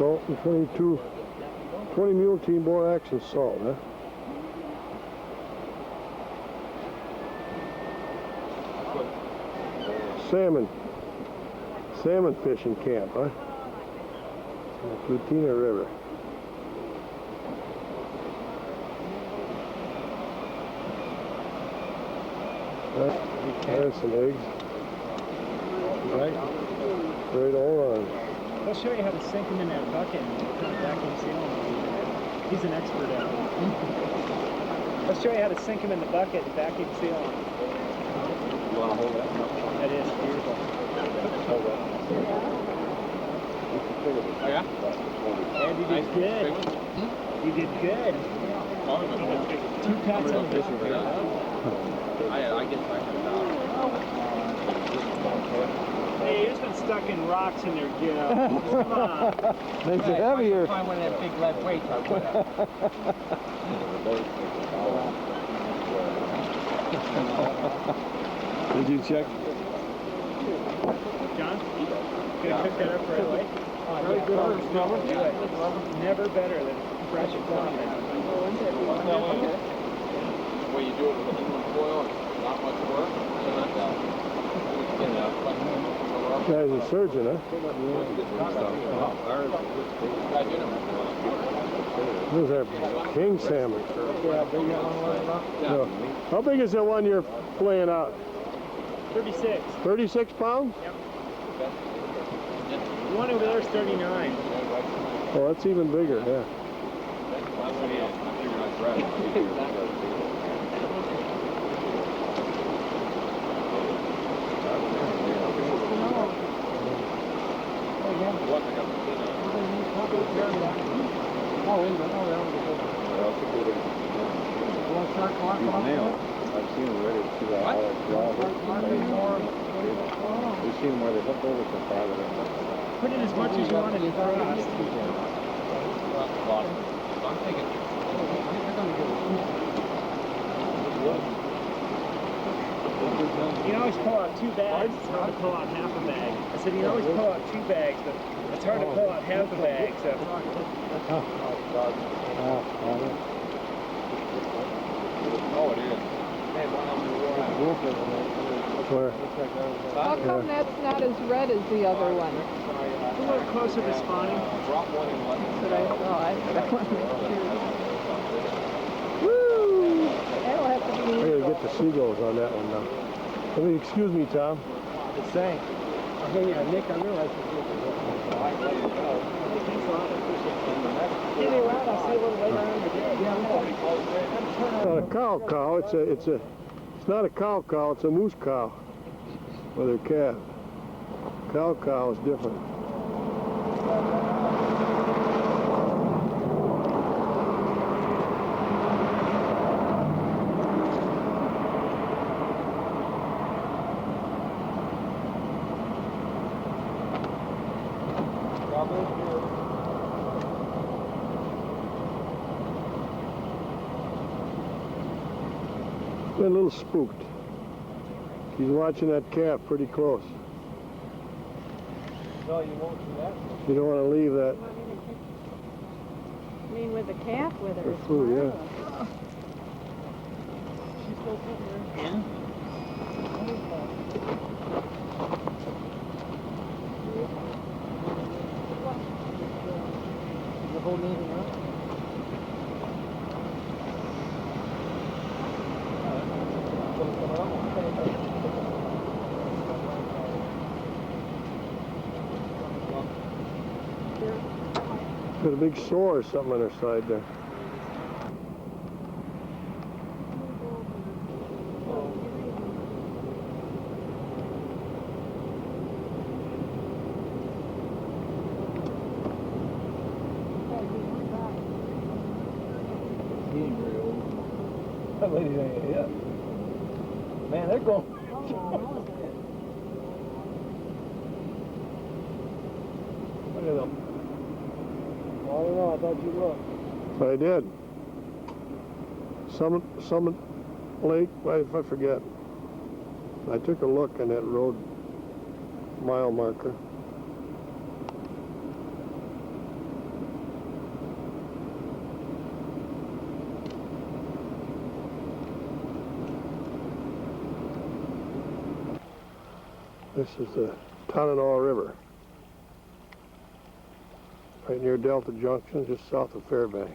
Salt and 20 mule team borax and salt, huh? Salmon fishing camp, huh? In the Plutina River. There's some eggs. Right on. I'll show you how to sink them in that bucket and kind of vacuum seal them. He's an expert at it. I'll show you how to sink them in the bucket and vacuum seal them. You want to hold that? That is beautiful. Hold that. Oh, yeah? And you did good. You did good. 2 pounds on this one. I get Hey, it's been stuck in rocks in there, Joe. Come on. Makes it heavier. Find one of them big lead weights, I would have. Did you check? John, gonna cook that up right away? Really good on the do it. Never better than fresh corn. Well, you do it with aluminum foil, and not much work. Guy's a surgeon, huh? Those are king salmon. So, how big is the one you're playing out? 36. 36 pounds? Yep. The one over there is 39. Oh, that's even bigger, yeah. I've seen them ready to see that. We've seen them where they hook over to farther. Put in as much as you want in frost. I'm thinking. You can always pull out 2 bags. It's hard to pull out half a bag. I said you can always pull out 2 bags, but it's hard to pull out half a bag. So. Oh, it is. Where? How come that's not as red as the other one? A little closer to spawning. But I want to make sure. Woo! That'll have to be. I gotta get the seagulls on that one now. I mean, excuse me, Tom. It's saying. Okay, yeah, Nick, I realize it's Anyway, I'll see you a little later on. It's not a cow. It's not a cow. It's a moose cow with her calf. Cow is different. Been a little spooked. She's watching that calf pretty close. No, you won't do that. You don't want to leave that I mean, with the calf with her. for food, yeah. She's still sitting there. Yeah. The whole meeting, huh? Got a big sore or something on her side there. That lady's ain't hit. Man, they're going. Look at them. I don't know, I thought you looked. I did. Summit Lake, I forget. I took a look on that road mile marker. This is the Tananaw River, right near Delta Junction, just south of Fairbanks.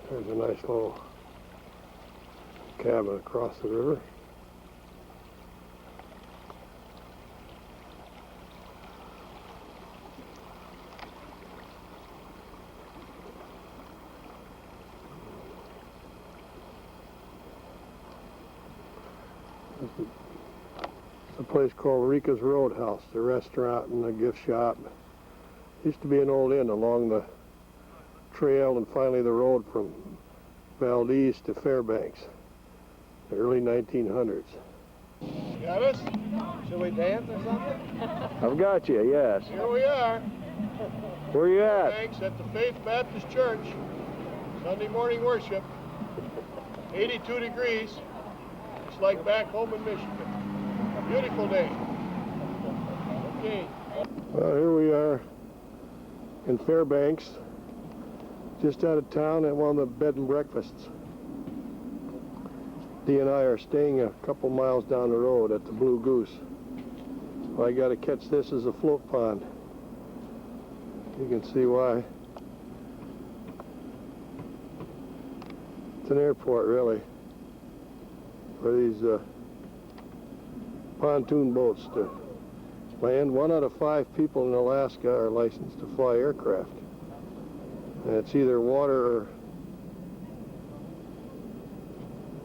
There's a nice little cabin across the river. It's a place called Rika's Roadhouse, the restaurant and the gift shop. Used to be an old inn along the trail and finally the road from Valdez to Fairbanks, the early 1900s. Got us? Shall we dance or something? I've got you, yes. Here we are. Where you at? Fairbanks at the Faith Baptist Church. Sunday morning worship. 82 degrees. It's like back home in Michigan. Beautiful day. Okay. Well, here we are in Fairbanks, just out of town at one of the bed and breakfasts. Dee and I are staying a couple miles down the road at the Blue Goose. Well, I got to catch this as a float pond. You can see why. It's an airport, really, for these pontoon boats to land. 1 out of 5 people in Alaska are licensed to fly aircraft. And it's either water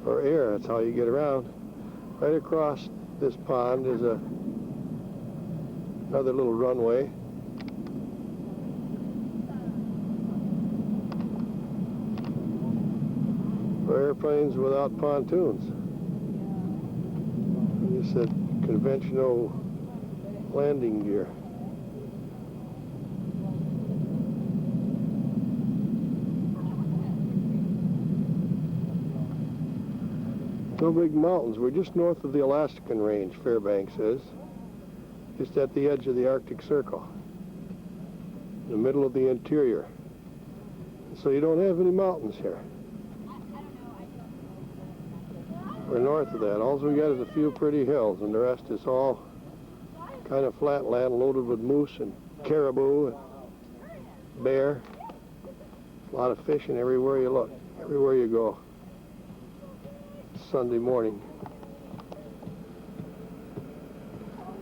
or air. That's how you get around. Right across this pond is another little runway. For airplanes without pontoons. Just a conventional landing gear. No big mountains. We're just north of the Alaskan Range, Fairbanks is. Just at the edge of the Arctic Circle. In the middle of the interior. So you don't have any mountains here. We're north of that. All we got is a few pretty hills, and the rest is all kind of flat land loaded with moose and caribou and bear. A lot of fishing everywhere you look, everywhere you go. Sunday morning,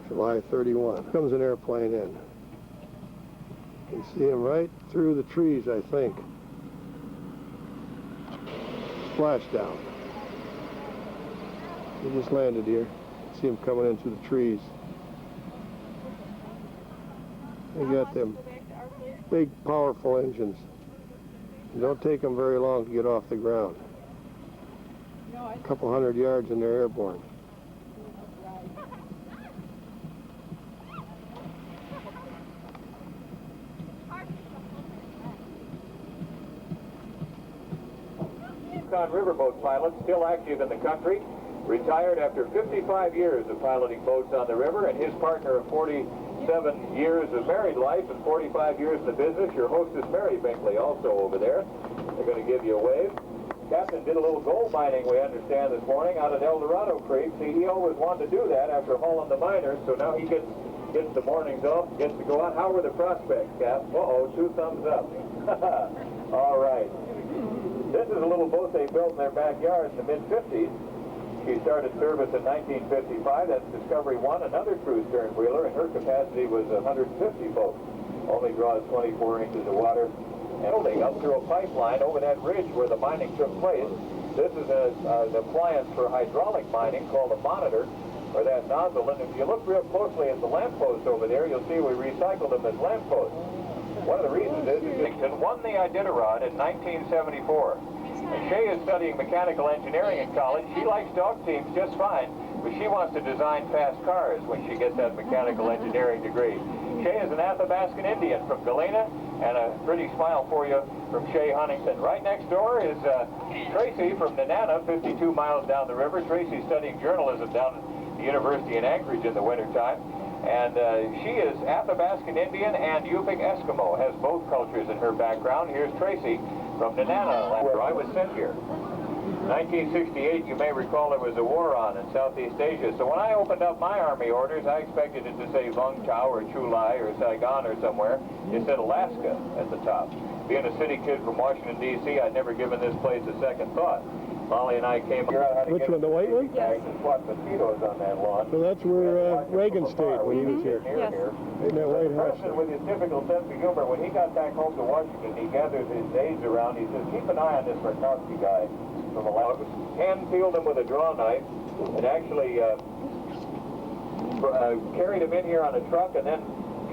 July 31. Comes an airplane in. You can see him right through the trees, I think. Splashdown. He just landed here. See him coming in through the trees. They got them big, powerful engines. It don't take them very long to get off the ground. A couple 100 yards and they're airborne. Yukon riverboat pilot, still active in the country, retired after 55 years of piloting boats on the river, and his partner of 47 years of married life and 45 years in the business, your hostess Mary Binkley, also over there. They're going to give you a wave. Captain did a little gold mining, we understand, this morning out at El Dorado Creek. See, he always wanted to do that after hauling the miners, so now he gets the mornings off, gets to go out. How were the prospects, Cap? Uh-oh, 2 thumbs up. All right. This is a little boat they built in their backyard in the mid-50s. She started service in 1955. That's Discovery 1, another cruise stern-wheeler, and her capacity was 150 boats. Only draws 24 inches of water. And they up through a pipeline over that ridge where the mining took place. This is an appliance for hydraulic mining called a monitor, or that nozzle. And if you look real closely at the lamppost over there, you'll see we recycled them as lampposts. One of the reasons is Nixon won the Iditarod in 1974. And Shay is studying mechanical engineering in college. She likes dog teams just fine, but she wants to design fast cars when she gets that mechanical engineering degree. Shay is an Athabascan Indian from Galena, and a pretty smile for you from Shay Huntington. Right next door is Tracy from Nenana, 52 miles down the river. Tracy's studying journalism down at the University in Anchorage in the wintertime. And she is Athabascan Indian and Yupik Eskimo, has both cultures in her background. Here's Tracy from Nenana, where I was sent here. 1968, you may recall there was a war on in Southeast Asia. So when I opened up my Army orders, I expected it to say Vung Tau or Chu Lai or Saigon or somewhere. It said Alaska at the top. Being a city kid from Washington, D.C., I'd never given this place a second thought. Molly and I came here out how to Which get one, the white one? Yes. and swat mosquitoes on that lawn. So that's where Reagan stayed when he was here. Yes. In that White The House. president, with his typical sense of humor, when he got back home to Washington, he gathered his aides around. He says, keep an eye on this Murkowski guy from Alaska. Hand-peeled him with a draw knife and actually carried him in here on a truck and then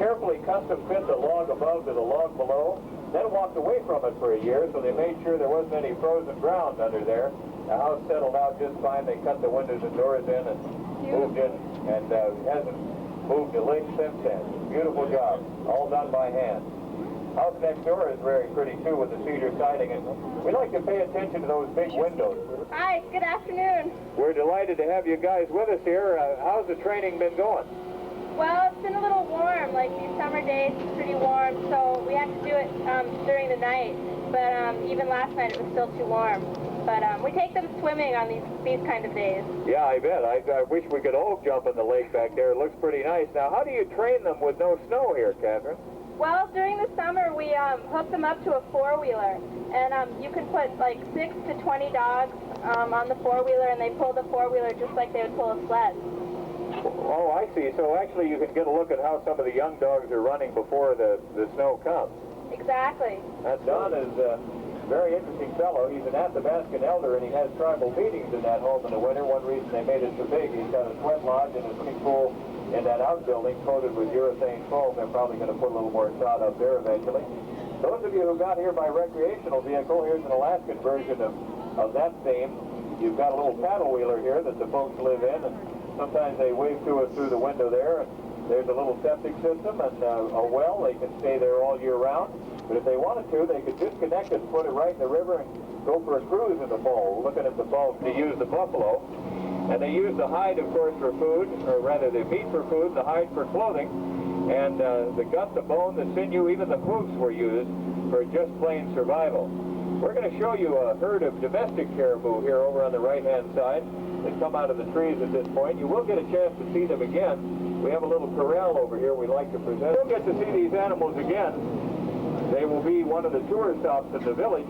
carefully custom fit the log above to the log below. Then walked away from it for a year, so they made sure there wasn't any frozen ground under there. The house settled out just fine. They cut the windows and doors in and moved in, and hasn't moved a lick since then. Beautiful job, all done by hand. House next door is very pretty too, with the cedar siding, and we like to pay attention to those big windows. Hi, good afternoon. We're delighted to have you guys with us here. How's the training been going? Well, it's been a little warm, like these summer days, it's pretty warm, so we have to do it during the night. But even last night it was still too warm. But we take them swimming on these kind of days. Yeah, I bet. I wish we could all jump in the lake back there. It looks pretty nice. Now, how do you train them with no snow here, Catherine? Well, during the summer we hook them up to a four-wheeler, and you can put like 6 to 20 dogs on the four-wheeler, and they pull the four-wheeler just like they would pull a sled. Oh, I see. So actually you can get a look at how some of the young dogs are running before the snow comes. Exactly. Don is a very interesting fellow. He's an Athabascan elder, and he has tribal meetings in that home in the winter. One reason they made it so big, he's got a sweat lodge and a swimming pool in that outbuilding coated with urethane foam. They're probably going to put a little more sod up there eventually. Those of you who got here by recreational vehicle, here's an Alaskan version of that theme. You've got a little paddle wheeler here that the folks live in, and sometimes they wave to us through the window there. There's a little septic system and a well. They can stay there all year round. But if they wanted to, they could disconnect it and put it right in the river and go for a cruise in the fall. Looking at the fall, they use the buffalo. And they use the hide, of course, for food, or rather the meat for food, the hide for clothing. And the gut, the bone, the sinew, even the hoofs were used for just plain survival. We're going to show you a herd of domestic caribou here over on the right-hand side that come out of the trees at this point. You will get a chance to see them again. We have a little corral over here we'd like to present. You'll get to see these animals again. They will be one of the tour stops in the village,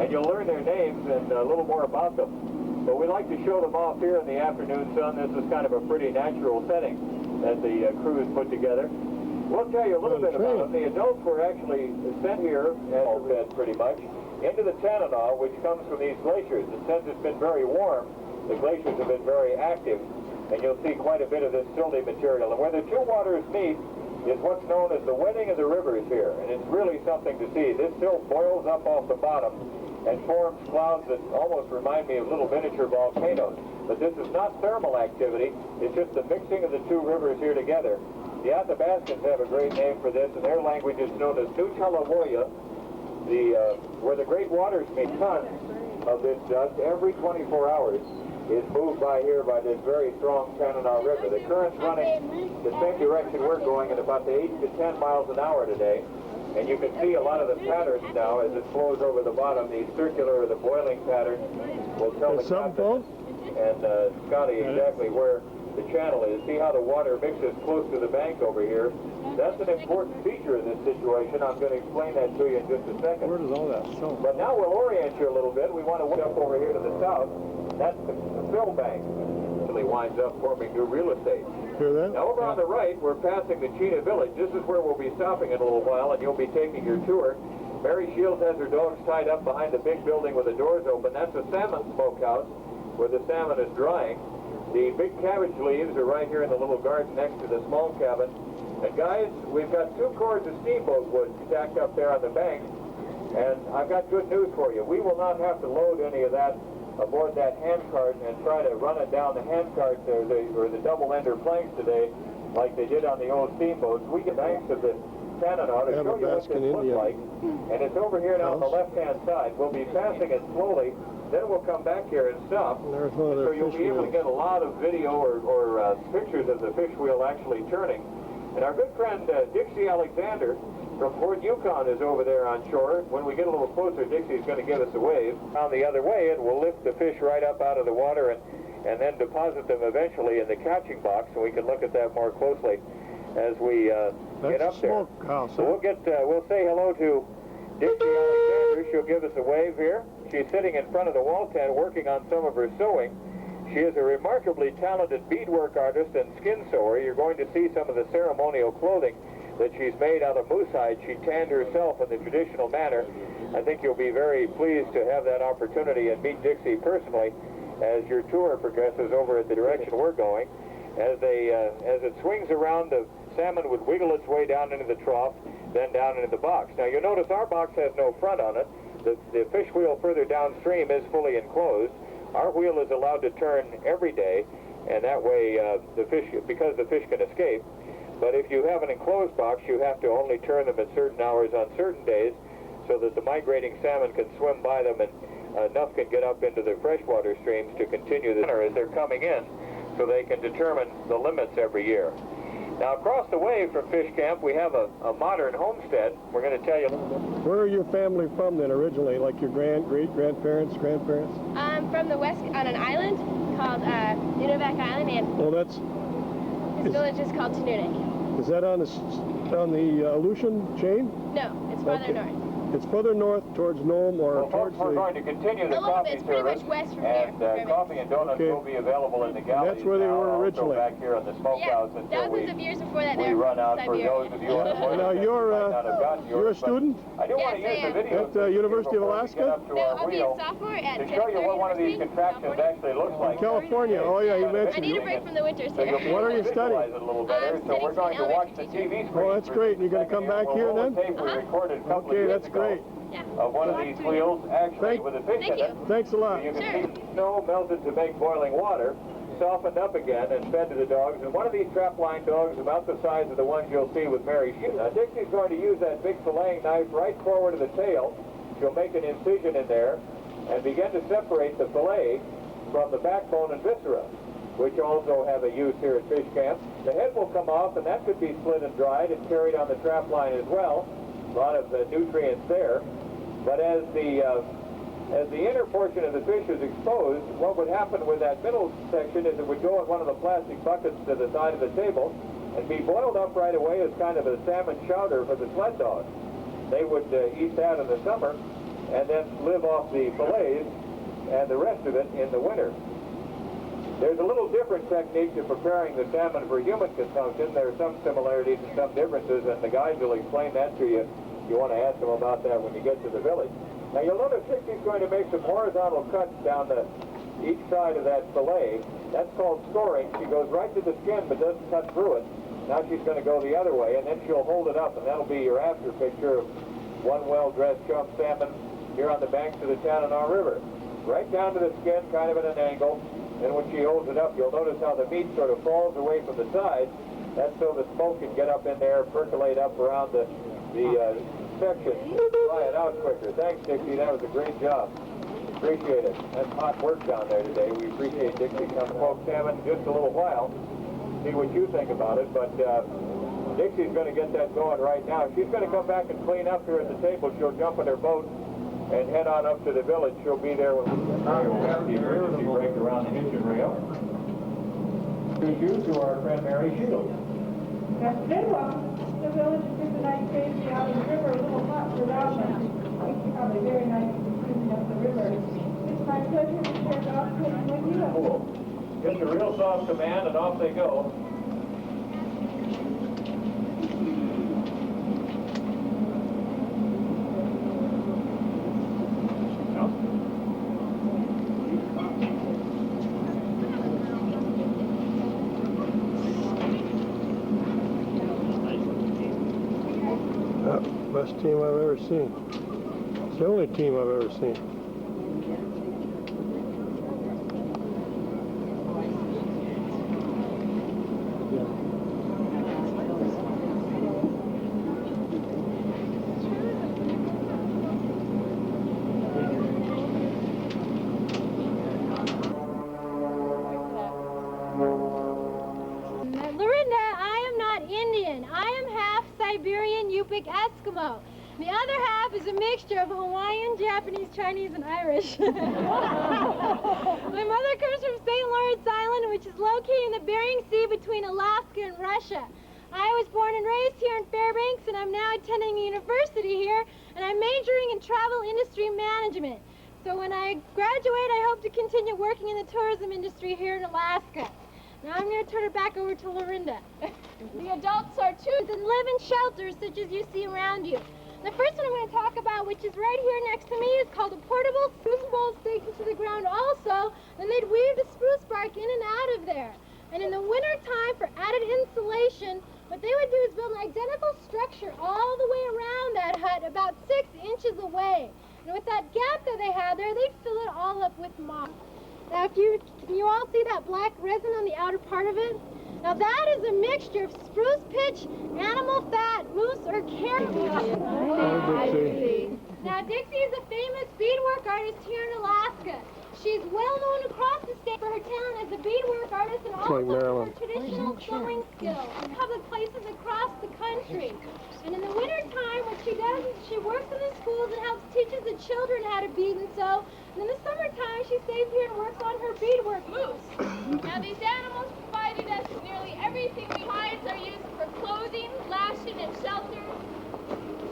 and you'll learn their names and a little more about them. But we like to show them off here in the afternoon sun. This is kind of a pretty natural setting that the crews put together. We'll tell you a little bit about them. The adults were actually sent here, all fed pretty much, into the Tanana, which comes from these glaciers. And since it's been very warm, the glaciers have been very active, and you'll see quite a bit of this silty material. And where the two waters meet is what's known as the wetting of the rivers here, and it's really something to see. This silt boils up off the bottom and forms clouds that almost remind me of little miniature volcanoes. But this is not thermal activity, it's just the mixing of the two rivers here together. The Athabascans have a great name for this, and their language is known as Nuchalawoya, where the great waters meet. Tons of this dust every 24 hours is moved by here by this very strong Tanana River. The current's running the same direction we're going at about the 8 to 10 miles an hour today. And you can see a lot of the patterns now as it flows over the bottom. The circular or the boiling pattern will tell the captain and Scotty exactly where the channel is. See how the water mixes close to the bank over here. That's an important feature of this situation. I'm going to explain that to you in just a second. Where does all that show? But now we'll orient you a little bit. We want to jump over here to the south. That's the fill bank. It really winds up forming new real estate. Hear that? Now over on the right, we're passing the Chena Village. This is where we'll be stopping in a little while, and you'll be taking your tour. Mary Shields has her dogs tied up behind the big building with the doors open. That's a salmon smokehouse where the salmon is drying. The big cabbage leaves are right here in the little garden next to the small cabin. And guys, we've got 2 cords of steamboat wood stacked up there on the bank. And I've got good news for you. We will not have to load any of that aboard that handcart and try to run it down the handcart or the double-ender planks today like they did on the old steamboats. We get banks of the Tanana to show you what this looks like. And it's over here now on the left-hand side. We'll be passing it slowly. Then we'll come back here and stop. So you'll be able to get a lot of video or pictures of the fish wheel actually turning. And our good friend Dixie Alexander from Fort Yukon is over there on shore. When we get a little closer, Dixie's going to give us a wave. On the other way, and we'll lift the fish right up out of the water and then deposit them eventually in the catching box, and we can look at that more closely as we get up there. Smokehouse, So we'll say hello to Dixie Alexander. She'll give us a wave here. She's sitting in front of the wall tent working on some of her sewing. She is a remarkably talented beadwork artist and skin sewer. You're going to see some of the ceremonial clothing that she's made out of moose hide. She tanned herself in the traditional manner. I think you'll be very pleased to have that opportunity and meet Dixie personally as your tour progresses over at the direction we're going. As it swings around, the salmon would wiggle its way down into the trough, then down into the box. Now you'll notice our box has no front on it. The fish wheel further downstream is fully enclosed. Our wheel is allowed to turn every day, and that way because the fish can escape. But if you have an enclosed box, you have to only turn them at certain hours on certain days so that the migrating salmon can swim by them and enough can get up into the freshwater streams to continue the as they're coming in, so they can determine the limits every year. Now, across the way from Fish Camp, we have a modern homestead. We're going to tell you. Where are your family from then originally? Like your great-grandparents, grandparents? From the west, on an island called Nunavak Island, and Well, this village is called Tanunuk. is that on the Aleutian chain? No, it's farther Okay. north. It's further north towards Nome or Well, folks, towards we're the... going to continue the A little coffee bit. It's pretty service, much west from and here. coffee and donuts Okay. will be available in the galleys. That's where they now, were also originally. back here in the smokehouse until Thousands of years before that, we they're run from out. For Siberia. those of you on the Now west, you you're might not have gotten you're a yours, but student I do want to Yes, use I the am. video at University of before we Alaska? get up to No, our I'll be a wheel sophomore at to show you what one of these contraptions actually looks like. California. Oh yeah, you I mentioned need a it. break from the winters So you'll here. be What are able you to studying? visualize it a little better. I'm So we're going studying to watch the elementary TV screen. Oh, that's for great. And you're just going to a come second back here We'll roll then? the tape we recorded a couple of Okay, years that's ago great. Yeah. of one of these wheels actually with a fish Thank in it. you. Thanks a lot. You can Sure. see snow melted to make boiling water, softened up again, and fed to the dogs. And one of these trapline dogs, about the size of the ones you'll see with Mary Shue. Now, Dixie's going to use that big filleting knife right forward of the tail. She'll make an incision in there and begin to separate the fillet from the backbone and viscera, which also have a use here at Fish Camp. The head will come off, and that could be split and dried and carried on the trapline as well. A lot of nutrients there. But as the inner portion of the fish is exposed, what would happen with that middle section is it would go in one of the plastic buckets to the side of the table and be boiled up right away as kind of a salmon chowder for the sled dogs. They would eat that in the summer and then live off the fillets and the rest of it in the winter. There's a little different technique to preparing the salmon for human consumption. There are some similarities and some differences, and the guys will explain that to you. You want to ask them about that when you get to the village. Now you'll notice Dixie's going to make some horizontal cuts down each side of that fillet. That's called scoring. She goes right to the skin but doesn't cut through it. Now she's going to go the other way, and then she'll hold it up, and that'll be your after picture of one well-dressed chum salmon here on the banks of the Tanana River. Right down to the skin, kind of at an angle. And when she holds it up, you'll notice how the meat sort of falls away from the sides. That's so the smoke can get up in there, percolate up around the section, dry it out quicker. Thanks, Dixie. That was a great job. Appreciate it. That's hot work down there today. We appreciate Dixie coming poke salmon just a little while. See what you think about it. But Dixie's going to get that going right now. She's going to come back and clean up here at the table. She'll jump in her boat and head on up to the village. She'll be there when we'll have the emergency brake around the engine rail. Here's you to our friend Mary Shields. Yes, very well. The village is just a nice crazy out of the river, a little hot for Round. We have a very nice cruising up the river. It's my pleasure to share the opportunity with you. Cool. Get the real soft command and off they go. Best team I've ever seen. It's the only team I've ever seen. Lorinda, I am not Indian. I am half Siberian Yupik Eskimo. The other half is a mixture of Hawaiian, Japanese, Chinese, and Irish. My mother comes from St. Lawrence Island, which is located in the Bering Sea between Alaska and Russia. I was born and raised here in Fairbanks, and I'm now attending a university here, and I'm majoring in travel industry management. So when I graduate, I hope to continue working in the tourism industry here in Alaska. Now I'm going to turn it back over to Lorinda. The adults are too and live in shelters such as you see around you. The first one I'm going to talk about, which is right here next to me, is called a portable spruce bowl staked into the ground also, and they'd weave the spruce bark in and out of there. And in the winter time, for added insulation, what they would do is build an identical structure all the way around that hut, about 6 inches away. And with that gap that they had there, they'd fill it all up with moss. Now, can you all see that black resin on the outer part of it? Now that is a mixture of spruce pitch, animal fat, moose, or caribou. Now Dixie is a famous beadwork artist here in Alaska. She's well known across the state for her talent as a beadwork artist and also for her traditional sewing skills in public places across the country. And in the winter time, what she does is she works in the schools and helps teaches the children how to bead and sew. And in the summertime, she stays here and works on her beadwork. Moose. Now these animals provided us nearly everything we hides are used for clothing, lashing, and shelter.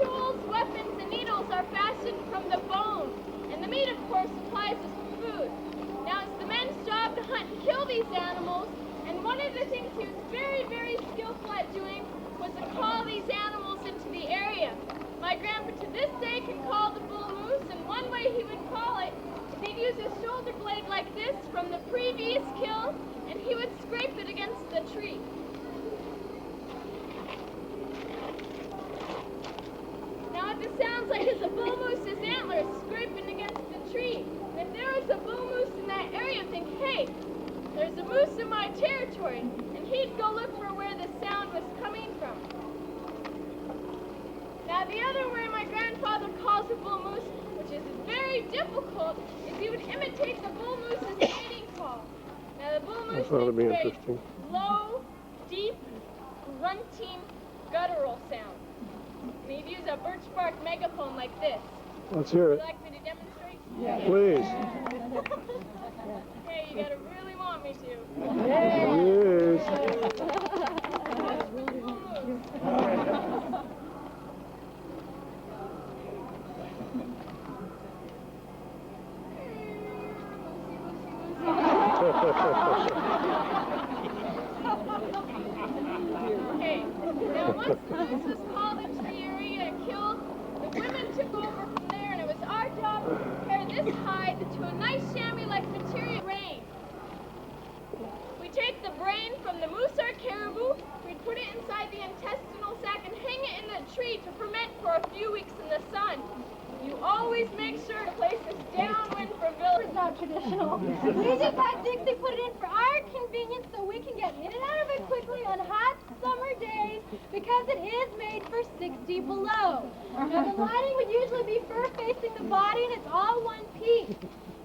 Tools, weapons, and needles are fashioned from the bone. And the meat, of course, supplies us with food. Now it's the men's job to hunt and kill these animals. And one of the things he was very, very skillful at doing was to call these animals into the area. My grandpa to this day can call the bull moose, and one way he would call it is he'd use his shoulder blade like this from the previous kill, and he would scrape it against the tree. Now what this sounds like is a bull moose's antlers scraping against the tree. And if there was a bull moose in that area, think, hey, there's a moose in my territory, and he'd go look for where the sound was coming from. Now the other way my grandfather calls a bull moose, which is very difficult, is he would imitate the bull moose's mating call. Now the bull moose makes very low, deep, grunting, guttural sound. And he'd use a birch bark megaphone like this. Let's hear Would it. you like me to demonstrate? Yeah. Please. Okay, you gotta really want me to. Okay, now once the moose was called into the area and killed, the women took over from there, and it was our job to prepare this hide to a nice chamois-like material brain. We take the brain from the moose or caribou, we'd put it inside the intestinal sac and hang it in the tree to ferment for a few weeks in the sun. You always make sure to place this downwind from village. It's not traditional. We just had Dixie put it in for our convenience so we can get in and out of it quickly on hot summer days because it is made for 60 below. Now the lining would usually be fur facing the body, and it's all one piece.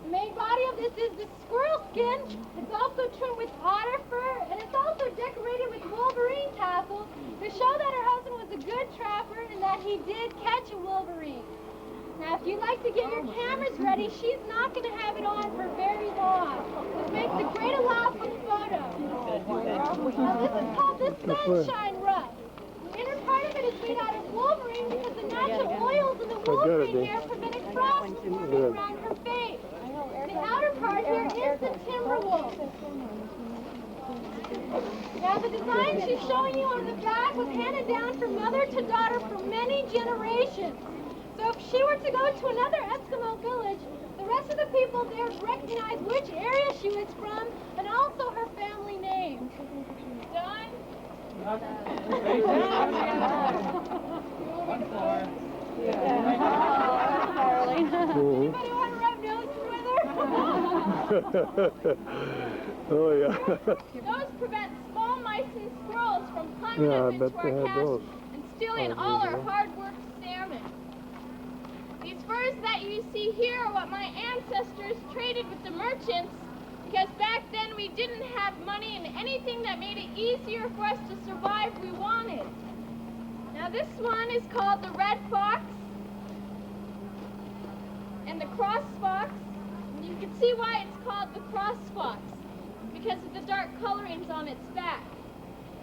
The main body of this is the squirrel skin. It's also trimmed with otter fur, and it's also decorated with wolverine tassels to show that her husband was a good trapper and that he did catch a wolverine. Now, if you'd like to get your cameras ready, she's not going to have it on for very long. This makes a great elaborate photo. Now, this is called the sunshine rub. The inner part of it is made out of wolverine because the natural oils in the wolverine hair prevented frost from forming around her face. The outer part here is the timber wool. Now, the design she's showing you on the back was handed down from mother to daughter for many generations. So if she were to go to another Eskimo village, the rest of the people there would recognize which area she was from and also her family name. Done? Anybody want to rub noses with her? Oh, yeah. Those prevent small mice and squirrels from climbing up into our cache and stealing all our hard-worked salmon. These furs that you see here are what my ancestors traded with the merchants because back then we didn't have money, and anything that made it easier for us to survive we wanted. Now this one is called the red fox and the cross fox. And you can see why it's called the cross fox, because of the dark colorings on its back.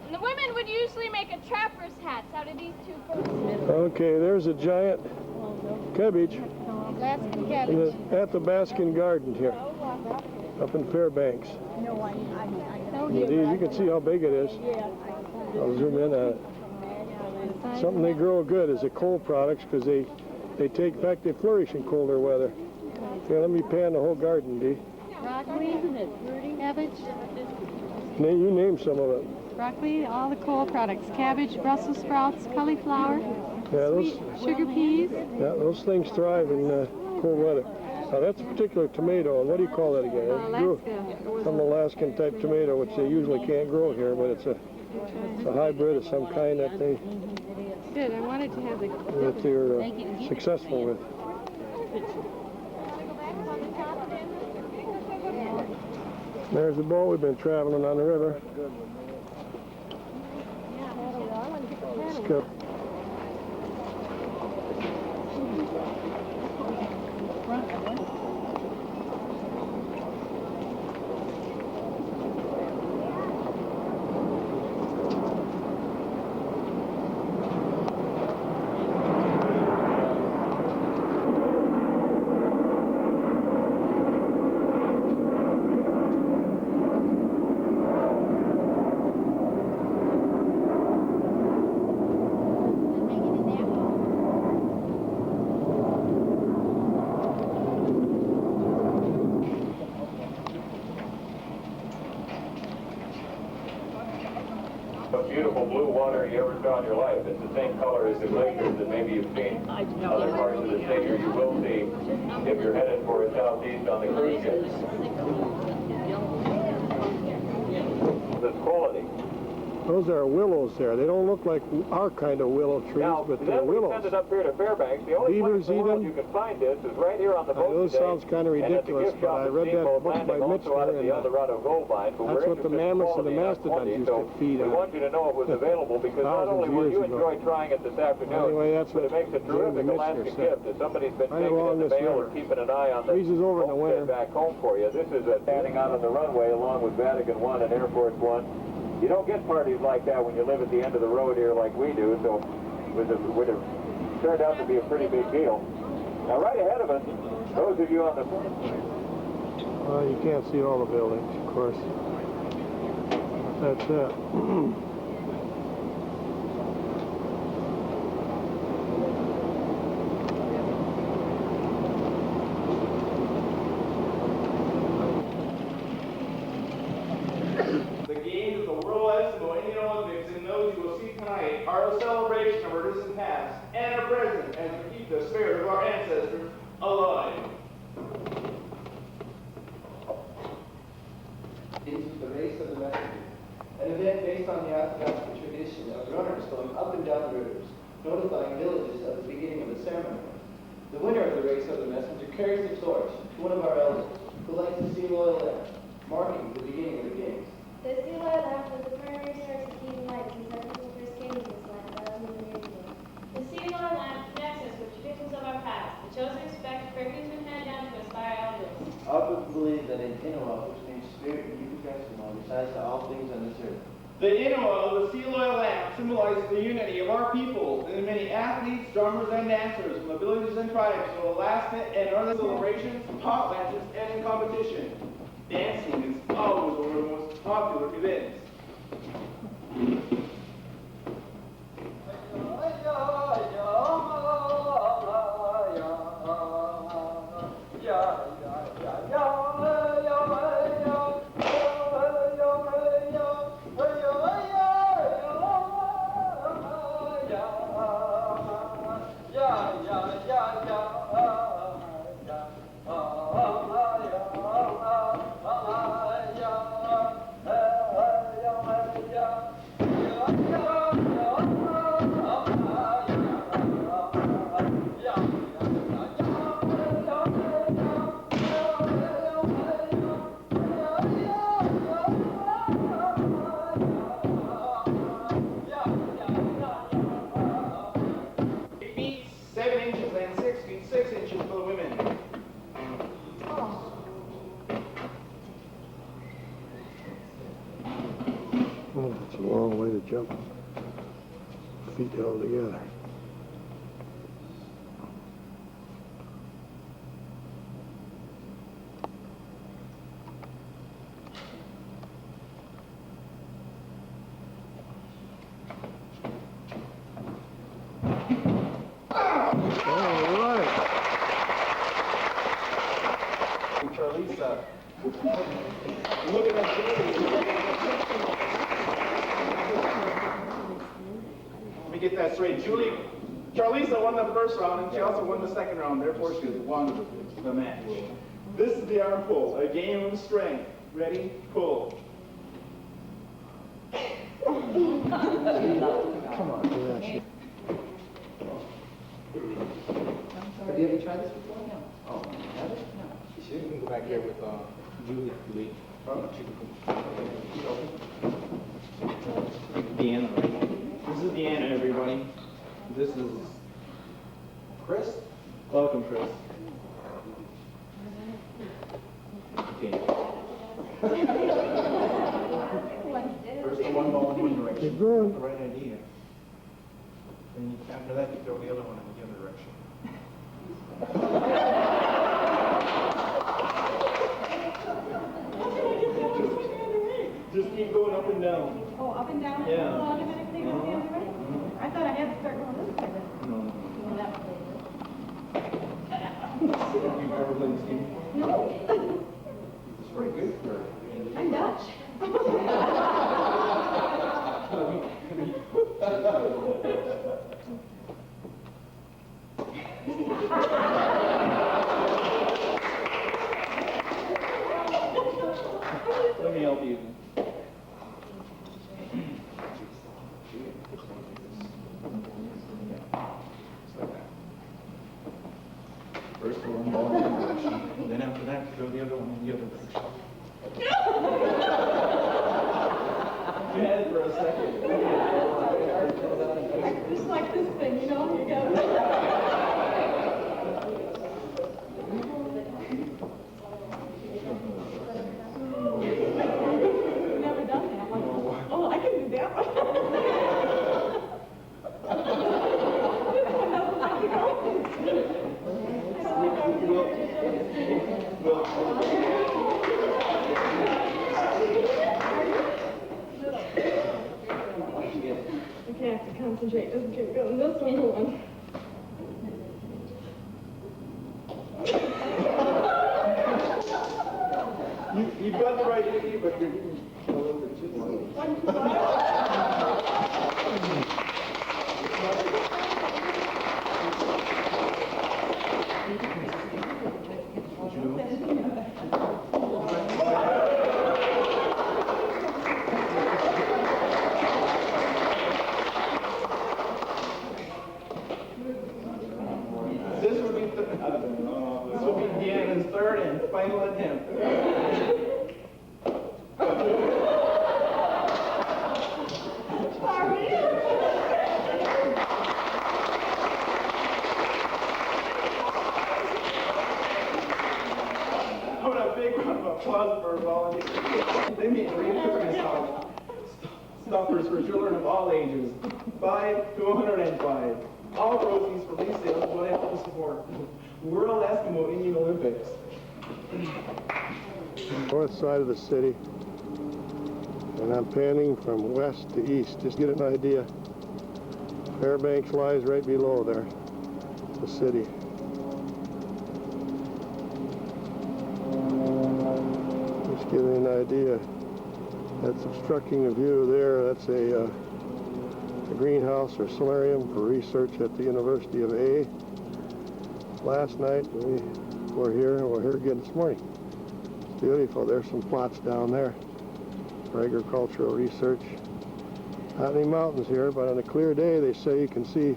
And the women would usually make a trapper's hats out of these two birds. Okay, there's a giant cabbage Alaskan cabbage. at the Baskin Garden here, up in Fairbanks. You can see how big it is. I'll zoom in on it. Something they grow good is the cold products, because they take, in fact, they flourish in colder weather. Okay, let me pan the whole garden, Dee. Broccoli, cabbage, You name some of it. broccoli, all the cool products. Cabbage, Brussels sprouts, cauliflower, Yeah, sugar peas. those things thrive in cold weather. Now that's a particular tomato, and what do you call that again? Some Alaskan type tomato, which they usually can't grow here, but it's a hybrid of some kind that Good, I wanted to have the... that they're successful with. There's the boat. We've been traveling on the river. Skip. Beautiful blue water you ever saw in your life. It's the same color as the glaciers that maybe you've seen other parts of the state, or you will see if you're headed for a southeast on the cruise ship. This quality. Those are willows there. They don't look like our kind of willow trees, Now, but they're then we willows. sent it up here to Fairbanks. The only Beavers place in the eat world them? you can find this is right here on the boat Those today, sounds kind of and at the ridiculous, gift but shop I at read that Steamboat book by Landing, also out Michener, of the El Dorado Gold Mine. But that's we're what the interested in mammoths and the quality, not mastodons quantity, used so to feed we on. want you to know it was available, because not Thousands only of will years you ago. enjoy trying it this afternoon, Anyway, that's but what it makes a James terrific Michener Alaska said. gift. If somebody's been Right taking along in the this mail river. or keeping an eye on the Freezes over in the homestead winter. back home for you, this is standing out on the runway along with Vatican I and Air Force One. You don't get parties like that when you live at the end of the road here like we do, so it would have turned out to be a pretty big deal. Now, right ahead of us, those of you on the... Well, you can't see all the buildings, of course. That's it. The games of the World Eskimo Indian Olympics and those you will see tonight are a celebration of our distant past and our present as we keep the spirit of our ancestors alive. Into the race of the messenger, an event based on the Athabasca tradition of runners going up and down the rivers, notifying villages of the beginning of the ceremony. The winner of the race of the messenger carries the torch to one of our elders, who lights the sea loyal lamp, marking the beginning of the games. The sea loyal lamp was the primary source of heating light since our people first came to this land thousands of years ago. The sea loyal lamp connects us with traditions of our past, the chosen respect for who's been handed down to us by our elders. Our people believe that in Inuwa, which means spirit and deep Eskimo, resides to all things on this earth. The Inuwa of the sea loyal lamp symbolizes the unity of our people and the many athletes, drummers, and dancers from the villages and tribes of Alaska and other celebrations, hot matches, and in competition. Dancing is always one of the most popular events. to jump. Feet held together. Charlisa. Look at that. Let me get that straight. Charlisa won the first round, and she also won the second round. Therefore, she won the match. This is the arm pull, a game of strength. Ready? Pull. Come on. Yeah, Have you ever tried this before? No. Oh, have you? No. You can go back here with Julie Lee. Deanna, right? This is Deanna, everybody. This is Chris. Welcome, Chris. Okay. First the one ball in one direction. Keep going. The right idea. And after that, you throw the other one in the other direction. Just keep going up and down. Oh, up and down? Yeah. Oh, automatically goes the other way? I thought I had to start going this way then. No. Oh, that way. You've ever played this game? No. It's pretty good for I'm Dutch. Let me help you. First one ball in one direction, then after that, throw the other one in the other direction. Dead for a second. Just like this thing, you know, you go. Never done that one. Oh, I can do that one. This one doesn't like to go. Okay, I have to concentrate. Doesn't keep going. This one's the one. You've got the right idea, but you're getting a little bit too low. This would be Deanna's third and final attempt. I want a big round of applause for volunteers. They made reinforcement stoppers for children of all ages, 5 to 105. All proceeds from these sales will help to support World Eskimo Indian Olympics. North side of the city, and I'm panning from west to east. Just get an idea. Fairbanks lies right below there, the city. Just give you an idea. That's obstructing the view there. That's a greenhouse or solarium for research at the University of A. Last night we were here, and we're here again this morning. It's beautiful. There's some plots down there for agricultural research. Not any mountains here, but on a clear day they say you can see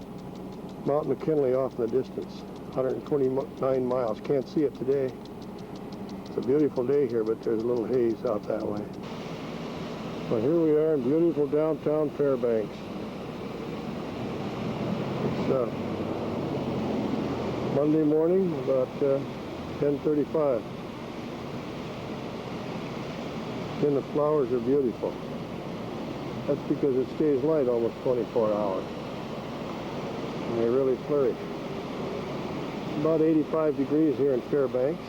Mount McKinley off in the distance, 129 miles. Can't see it today. It's a beautiful day here, but there's a little haze out that way. Well, here we are in beautiful downtown Fairbanks. It's Monday morning, about 10:35. And the flowers are beautiful. That's because it stays light almost 24 hours. And they really flourish. It's about 85 degrees here in Fairbanks.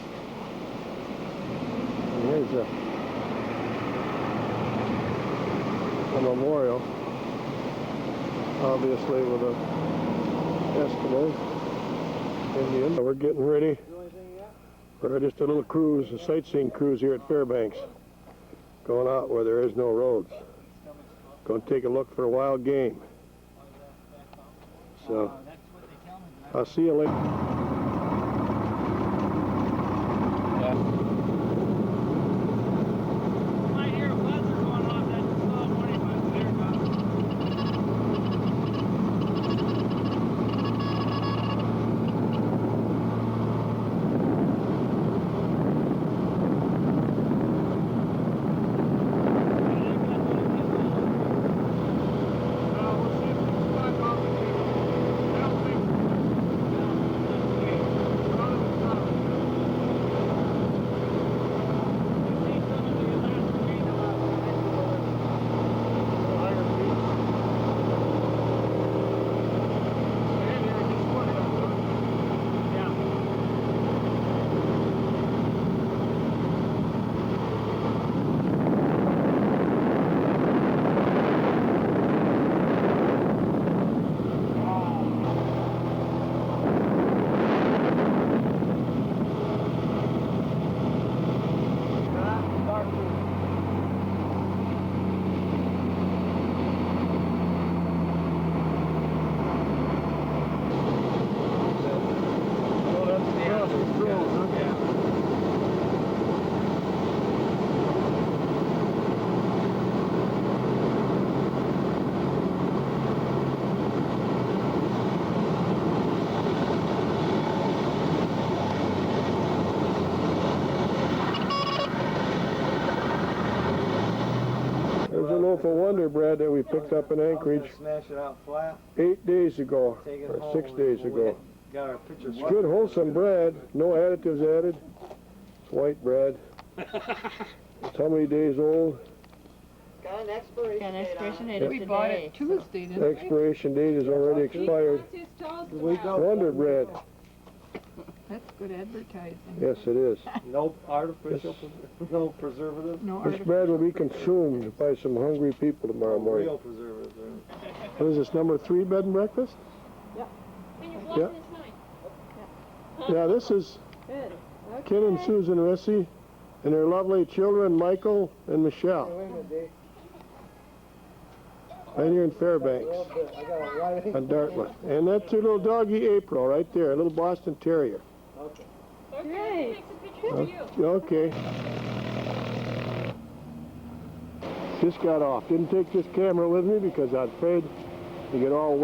And here's a memorial, obviously with a Eskimo Indian. We're getting ready for just a little cruise, a sightseeing cruise here at Fairbanks. Going out where there is no roads. Going to take a look for wild game. So, I'll see you later. There's a loaf of Wonder Bread that we picked up in Anchorage Smash it out flat. 8 days ago, Take it or home. 6 days ago. Got our pictures. It's good, wholesome bread, no additives added. It's white bread. It's how many days old? Got an expiration date. We bought it Tuesday, didn't The we? expiration date is already expired. Wonder Bread. That's good advertising. Yes, it is. No artificial, no preservative. No This bread will be consumed by some hungry people tomorrow morning. Real preservative. What is this, number 3 bed and breakfast? Yeah. Yeah, this is Good. Ken and Susan Rissy and their lovely children, Michael and Michelle. Right here in Fairbanks on Dartmouth. And that's your little doggy April right there, a little Boston Terrier. Yay. Okay. Just got off. Didn't take this camera with me because I was afraid to get all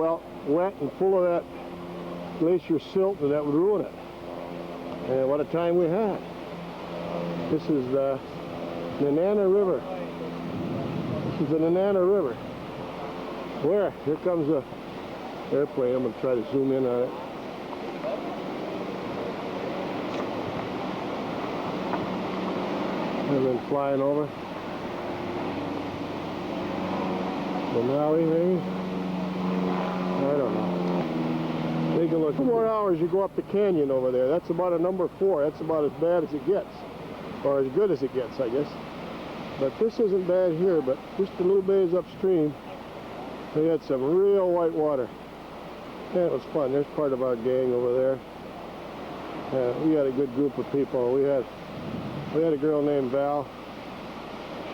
wet and full of that glacier silt and that would ruin it. And what a time we had. This is the Nenana River. This is the Nenana River. Where? Here comes a airplane. I'm going to try to zoom in on it. I've been flying over. Denali, maybe? I don't know. Take a look. 2 more hours, you go up the canyon over there. That's about a number 4. That's about as bad as it gets. Or as good as it gets, I guess. But this isn't bad here, but just a little ways upstream, we had some real white water. Yeah, it was fun. There's part of our gang over there. We had a good group of people. We had a girl named Val.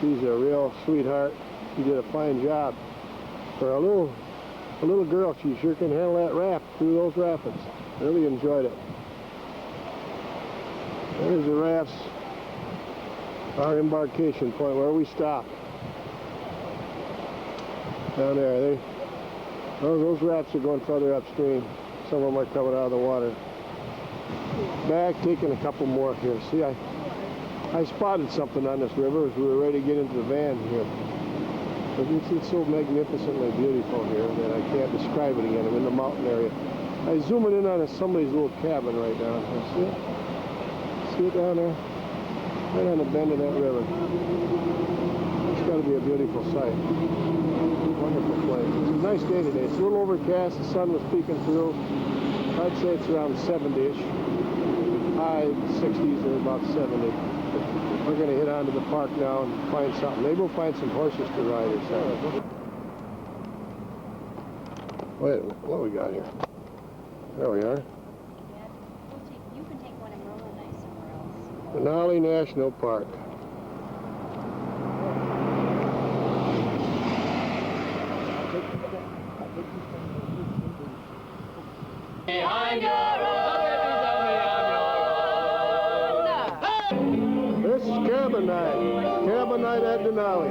She's a real sweetheart. She did a fine job. For a little girl, she sure can handle that raft through those rapids. Really enjoyed it. There's the rafts, our embarkation point where we stopped. Down there, those rafts are going further upstream. Some of them are coming out of the water. Back, taking a couple more here. See, I spotted something on this river as we were ready to get into the van here. But it's so magnificently beautiful here that I can't describe it again. I'm in the mountain area. I'm zooming in on somebody's little cabin right now. See it? See it down there? Right on the bend of that river. got to be a beautiful sight. Wonderful place. It's a nice day today. It's a little overcast. The sun was peeking through. I'd say it's around 70-ish. High 60s or about 70. We're going to head on to the park now and find something. Maybe we'll find some horses to ride or something. Wait, what we got here? There we are. You can take one and roll a nice somewhere else. Denali National Park. This is cabin night. Cabin night at Denali.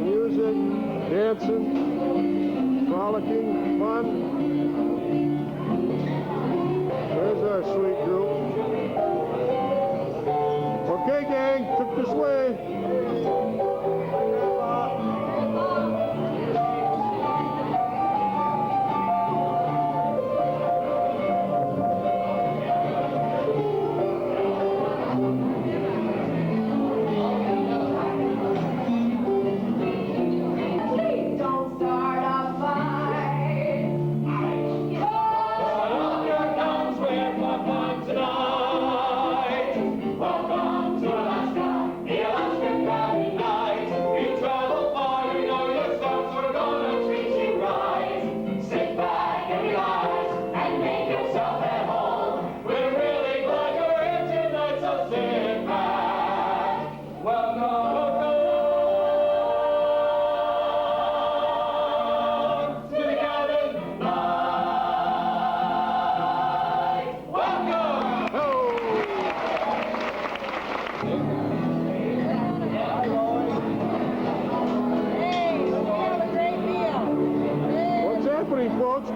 Music, dancing, frolicking, fun. There's our sweet group. Okay, gang, took this way.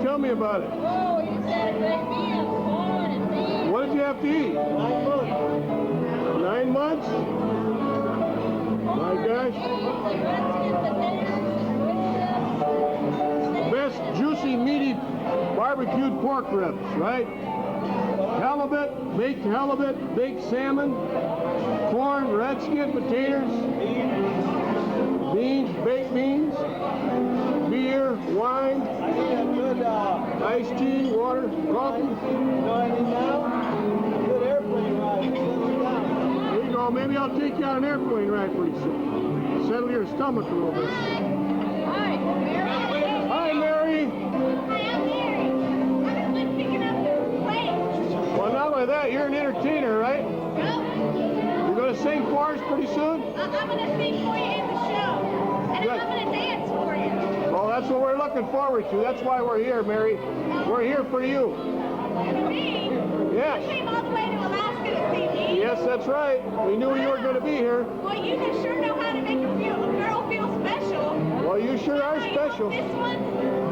Tell me about it. Oh, we just had a great meal. Corn and beef. What did you have to eat? 9 months. 9 months? My gosh. Best juicy, meaty, barbecued pork ribs, right? Halibut, baked salmon, corn, redskin, potatoes, beans, baked beans, beer, wine, iced tea, water, coffee. Good airplane ride. There you go. Maybe I'll take you on an airplane ride pretty soon. Settle your stomach a little bit. Hi, Mary. Hi, Mary. Hi, I'm Mary. I've been picking up the plates. Well, not only that, you're an entertainer, right? No. You're going to sing for us pretty soon? I'm going to sing for you in the show. And Good. I'm going to dance for you. Well, that's what we're looking forward to. That's why we're here, Mary. We're here for you. Me? Yes. You came all the way to Alaska to see me? Yes, that's right. We knew you were going to be here. Well, you can sure know how to make a girl feel special. Well, you sure are special. This one?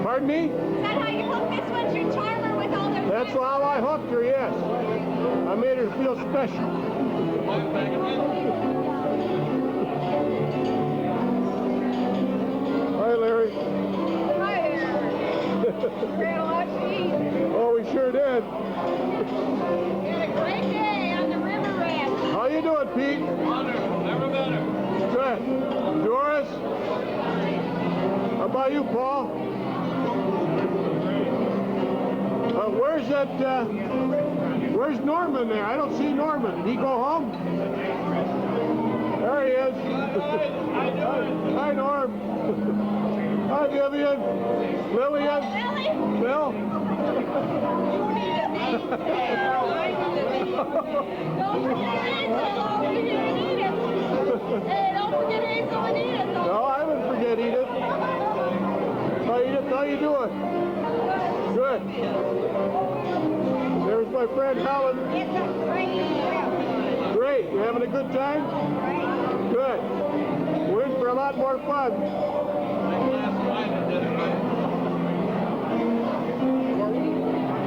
Pardon me? Is that how you hook this one? Your charmer with all the... That's how I hooked her, yes. I made her feel special. Hi, Larry. Hi there. We had a lot to eat. Oh, we sure did. We had a great day on the river ranch. How you doing, Pete? Wonderful, never better. Good. Doris? How about you, Paul? Where's that, where's Norman there? I don't see Norman. Did he go home? There he is. Hi, Norm. Hi, Vivian. Lillian. Bill. No, I wouldn't forget Edith. Hi, Edith. How you doing? Good. There's my friend Helen. Great. You having a good time? Good. We're in for a lot more fun.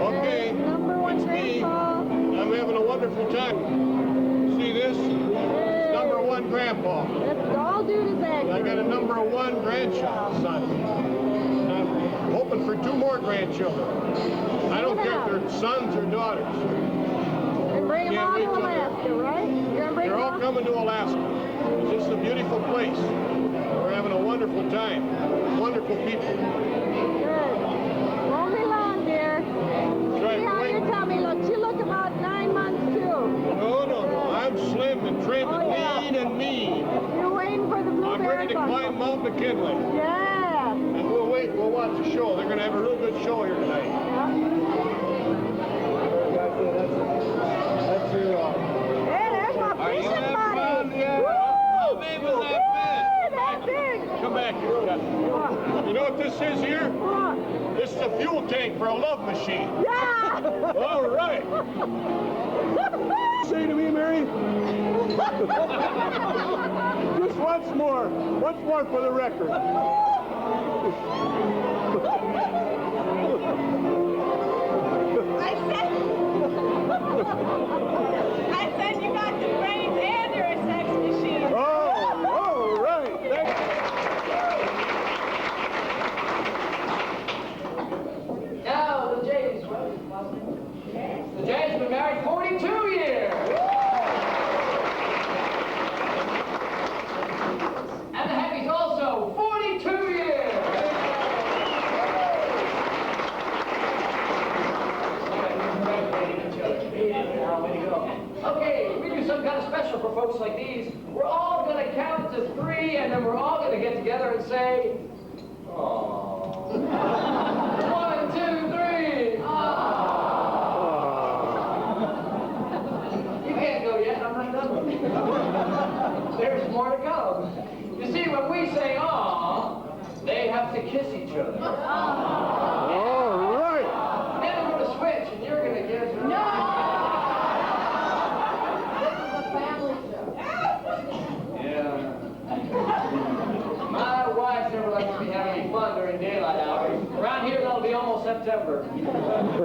Okay. Number one grandpa. I'm having a wonderful time. See this? It's number one grandpa. That's all due to Zach. I got a number one grandson. I'm hoping for 2 more grandchildren. I don't care if they're sons or daughters. And bring them Can't all wait to till Alaska, right? You're gonna bring They're them all coming to Alaska. It's just a beautiful place. We're having a wonderful time. Wonderful people. Good. Won't be long, dear. Right, See how wait. your tummy looks. You look about 9 months, too. No. I'm slim and trim and lean and mean. You're waiting for the I'm ready to blueberry climb Mount McKinley. Yeah. And we'll wait. We'll watch the show. They're going to have a real good show here tonight. That's your, Hey, there's my fishing buddy. Yeah. Woo! How big was that Hey, that big. Come back here, Captain. You know what this is here? What? This is a fuel tank for a love machine. Yeah. All right. Say to me, Mary. Just once more for the record. I said you got the brains and you're a sex machine. Oh, all right. Thank you. Now, the Jays. The Jays have been married 42 years. And the Happies also 42 years. Okay, we do some kind of special for folks like these. We're all going to count to 3, and then we're all going to get together and say, "Aww." 1, 2, 3. You can't go yet. I'm not done with you. There's more to come. You see, when we say "aww," they have to kiss each other. All right. Then we're going to switch, and you're going to get her. No! My wife never likes to be having any fun during daylight hours. Around here, that'll be almost September.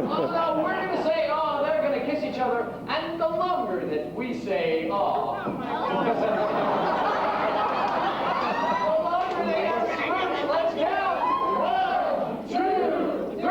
Although we're going to say, "oh," they're going to kiss each other, and the longer that we say, "oh," the longer they have to scrunch. Let's count. 1, 2, 3.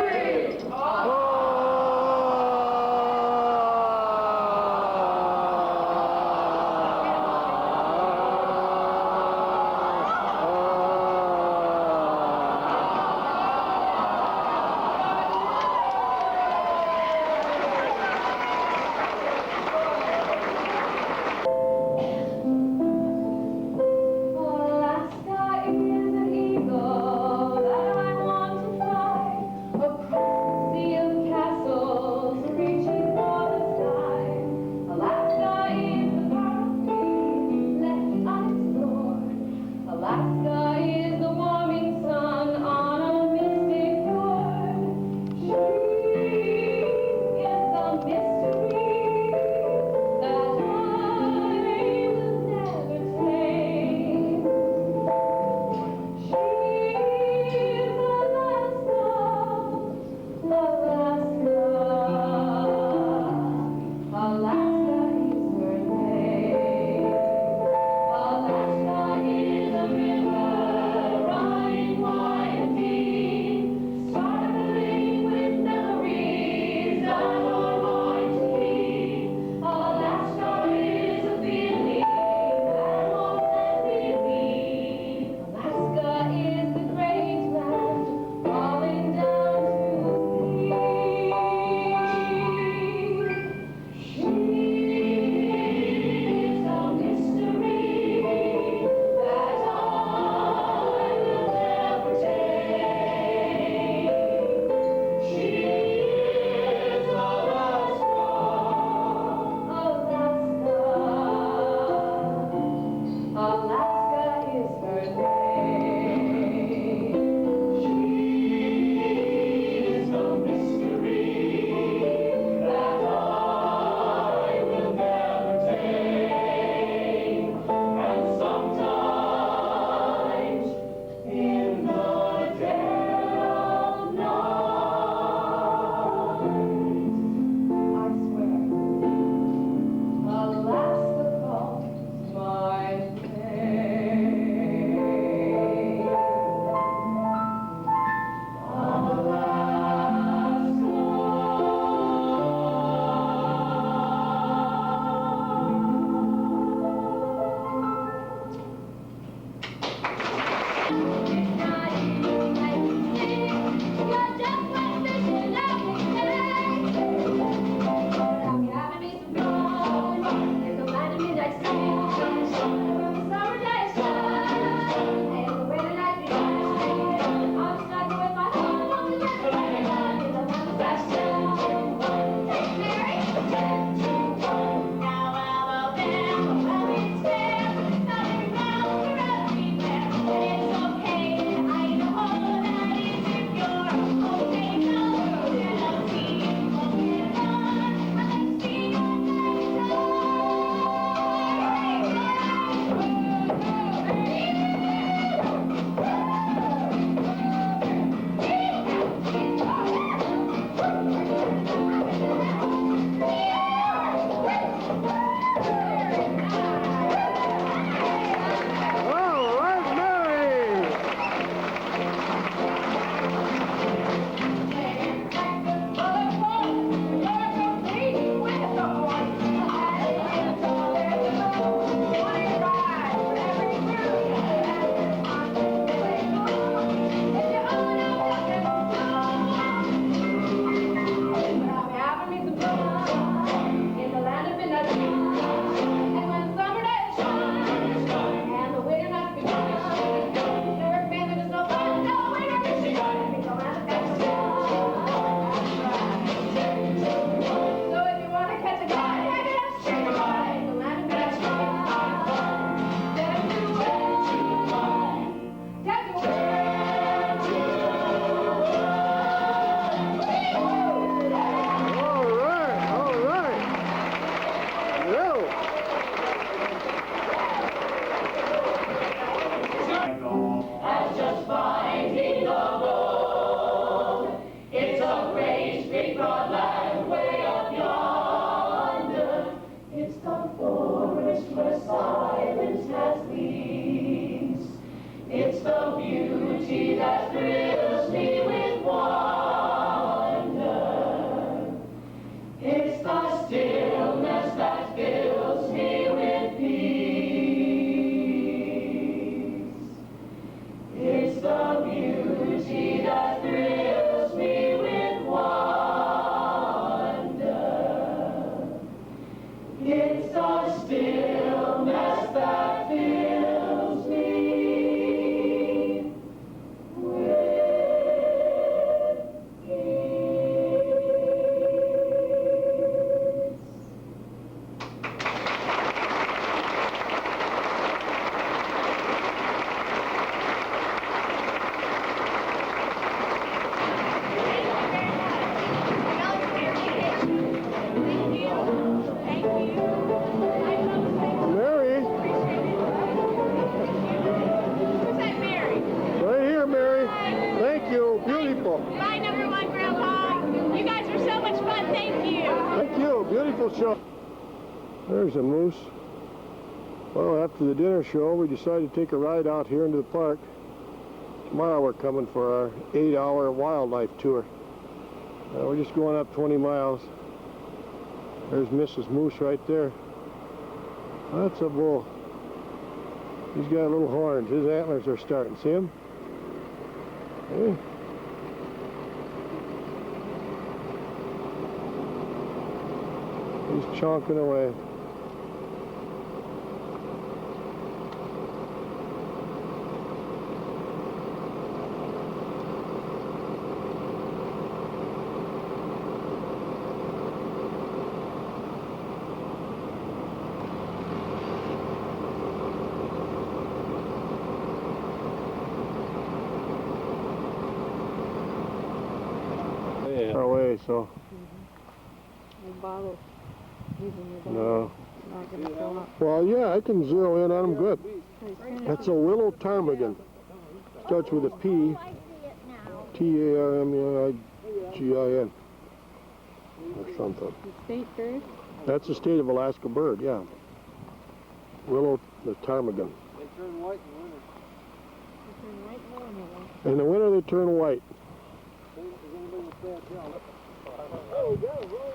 beauty that thrills me with wonder. It's the stillness that fills me with peace. It's the beauty that thrills me with wonder. It's the stillness that fills me with Mary? Who's that Mary? Right here, Mary. Thank you. Beautiful. Bye, number one, Grandpa. You guys are so much fun. Thank you. Thank you. Beautiful show. There's a moose. Well, after the dinner show, we decided to take a ride out here into the park. Tomorrow we're coming for our 8-hour wildlife tour. We're just going up 20 miles. There's Mrs. Moose right there. That's a bull. He's got little horns. His antlers are starting. See him? Hey. He's chonking away. Our way, so No bother using your no. Not gonna fill up. Well, yeah, I can zero in on them good. That's a willow ptarmigan. Starts with a P. T-A-R-M-E-I-G-I-N. Or something. State bird? That's the state of Alaska bird, yeah. Willow the ptarmigan. They turn white in winter. In the winter they turn white.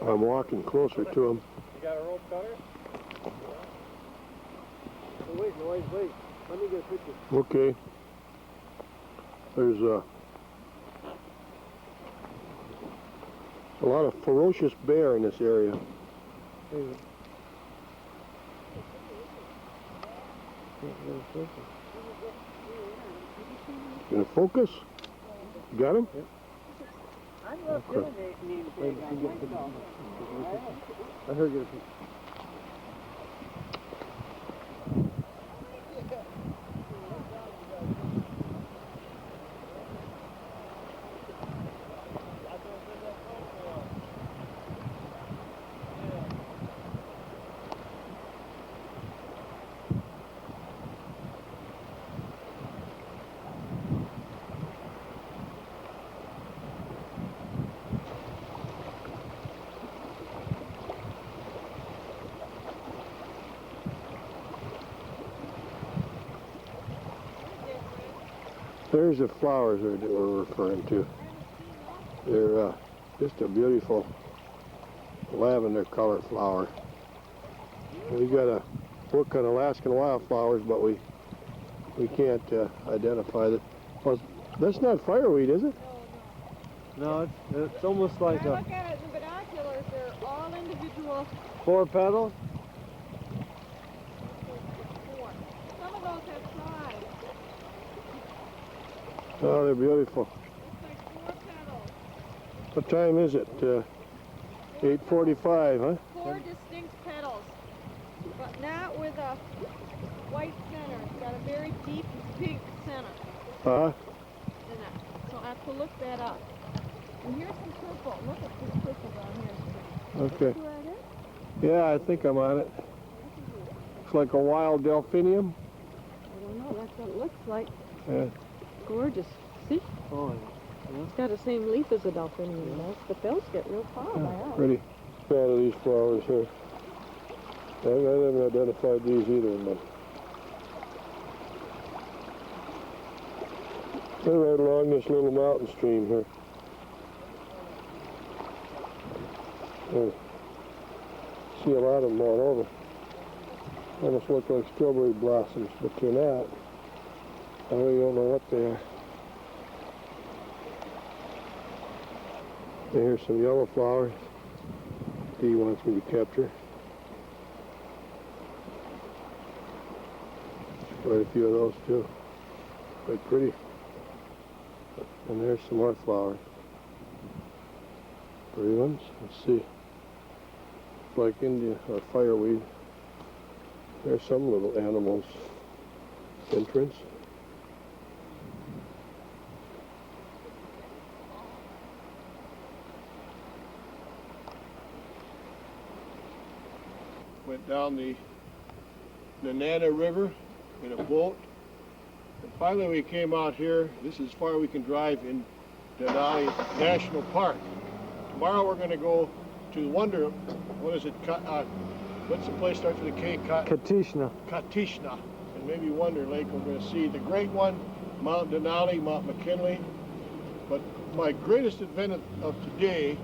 I'm walking closer to them. You got a rope cutter? Oh, wait. Let me get a picture. Okay. There's a lot of ferocious bear in this area. Gonna focus? You got him? Yep. I love Okay. doing these new Wait, things. you get a picture. I heard you. There's the flowers that we're referring to. They're just a beautiful lavender color flower. We got to work on Alaskan wildflowers, but we can't identify that. Well, that's not fireweed, is it? No, it's almost like When I a look at it in the binoculars, they're all individual 4 petals. four. Some of those have five. Oh, they're beautiful. Looks like 4 petals. What time is it? 8:45, huh? 4 distinct petals, but not with a white center. It's got a very deep pink center Uh-huh. in it. So I have to look that up. And here's some purple. Look at this purple down here. Okay. You at it? Yeah, I think I'm on it. Looks like a wild delphinium. I don't know. That's what it looks like. Yeah. Gorgeous. See? Oh, It's got the same leaf as a delphinium does, but those get real tall by ours. Pretty. A lot of these flowers here. I haven't identified these either, but They're right along this little mountain stream here. See a lot of them all over. Almost look like strawberry blossoms, but they're not. I really don't know what they are. And here's some yellow flowers. Dee wants me to capture. Quite a few of those too. Quite pretty. And there's some more flowers. Pretty ones. Let's see. It's like India or fireweed. There's some little animals' entrance. Went down the Nenana River in a boat. And finally we came out here. This is as far as we can drive in Denali National Park. Tomorrow we're going to go to Wonder, what is it, what's the place starts with a K? Katishna. Katishna, and maybe Wonder Lake. We're going to see the great one, Mount Denali, Mount McKinley. But my greatest event of today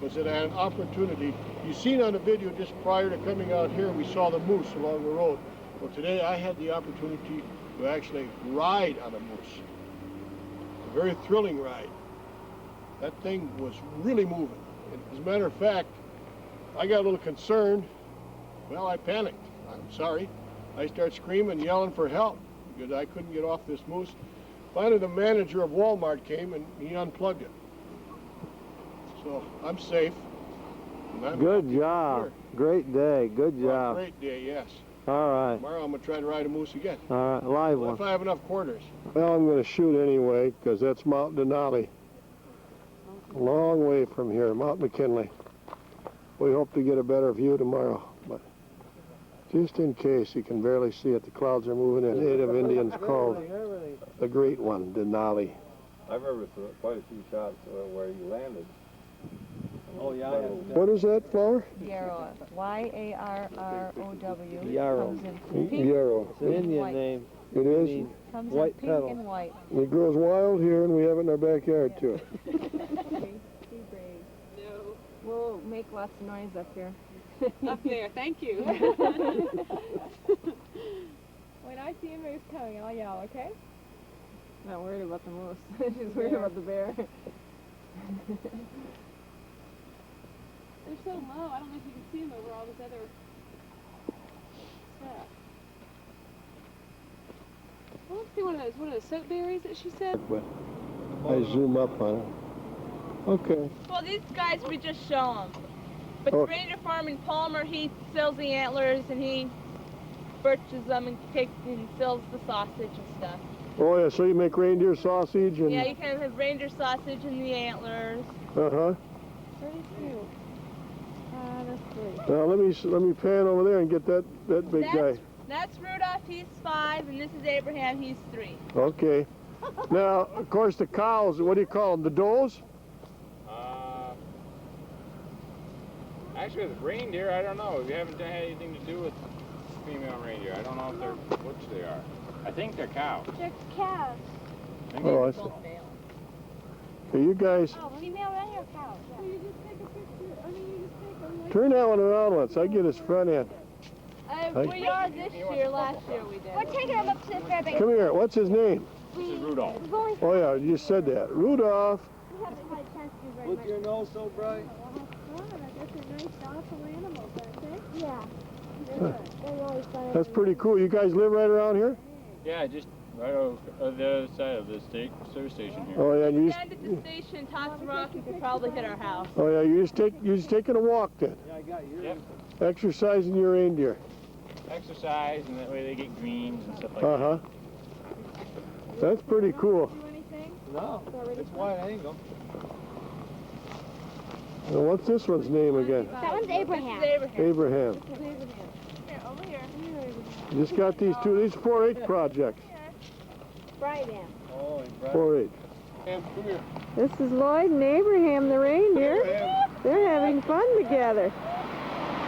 was that I had an opportunity. You've seen on the video just prior to coming out here, we saw the moose along the road. Well, today I had the opportunity to actually ride on a moose. A very thrilling ride. That thing was really moving. And as a matter of fact, I got a little concerned. Well, I panicked. I'm sorry. I started screaming, yelling for help because I couldn't get off this moose. Finally, the manager of Walmart came and he unplugged it. So I'm safe. Good job. Great day. Good job. Great day, yes. All right. Tomorrow I'm going to try to ride a moose again. All right, live Well, one. if I have enough quarters. Well, I'm going to shoot anyway because that's Mount Denali. A long way from here, Mount McKinley. We hope to get a better view tomorrow, but just in case, you can barely see it. The clouds are moving in. Native Indians called the Great One, Denali. I've ever threw quite a few shots where you landed. Oh, yeah. What is that flower? Yarrow. Y-A-R-R-O-W. Yarrow. Comes in pink. Yarrow. It's an Indian white. name. It is? Comes White in pink petals. and white. It grows wild here, and we have it in our backyard, too. Be brave. No. We'll make lots of noise up here. Up there, thank you. When I see a moose coming, I'll yell, okay? Not worried about the moose. She's worried about the bear. They're so low, I don't know if you can see them over all this other stuff. Well, let's see one of those soap berries that she said. But I zoom up on it. Okay. Well, these guys, we just show them. But Oh. the reindeer farm in Palmer, he sells the antlers and he birches them and takes and sells the sausage and stuff. Oh, yeah, so you make reindeer sausage and... Yeah, you can have reindeer sausage and the antlers. Uh-huh. Pretty cute. That's great. Now, let me pan over there and get that big guy. That's Rudolph, he's 5, and this is Abraham, he's 3. Okay. Now, of course, the cows, what do you call them, the does? Actually, the reindeer, I don't know. We haven't had anything to do with female reindeer. I don't know if they're which they are. I think they're cows. They're calves. Oh, I see. Okay, you guys, Oh, female reindeer cows. So you just take a picture, I mean, you just take a like... turn that one around once. I get his front end. We are this year, last year we did. We're taking them up to the Fairbanks. Come here, what's his name? This is Rudolph. We've only Oh, yeah, you said that. Rudolph. we haven't had a chance to do very Look much. your nose so bright. I guess they're nice, docile animals, aren't they? Yeah. They're always fun. That's pretty cool. You guys live right around here? Yeah, just right over the other side of the service station here. Oh, yeah, and you just... Stand at the station, toss a rock, you could probably hit our house. Oh, yeah, you're just taking a walk then. Yeah, I got yours. Yep. Exercising your reindeer. Exercise, and that way they get greens and stuff like that. Uh-huh. That's pretty cool. Do anything? No, it's wide angle. Now, what's this one's name again? That one's Abraham. This is Abraham. Abraham. Here, over here. You just got these 4-H projects. Bryan. Oh, 4-H. This is Lloyd and Abraham, the reindeer. They're having fun together.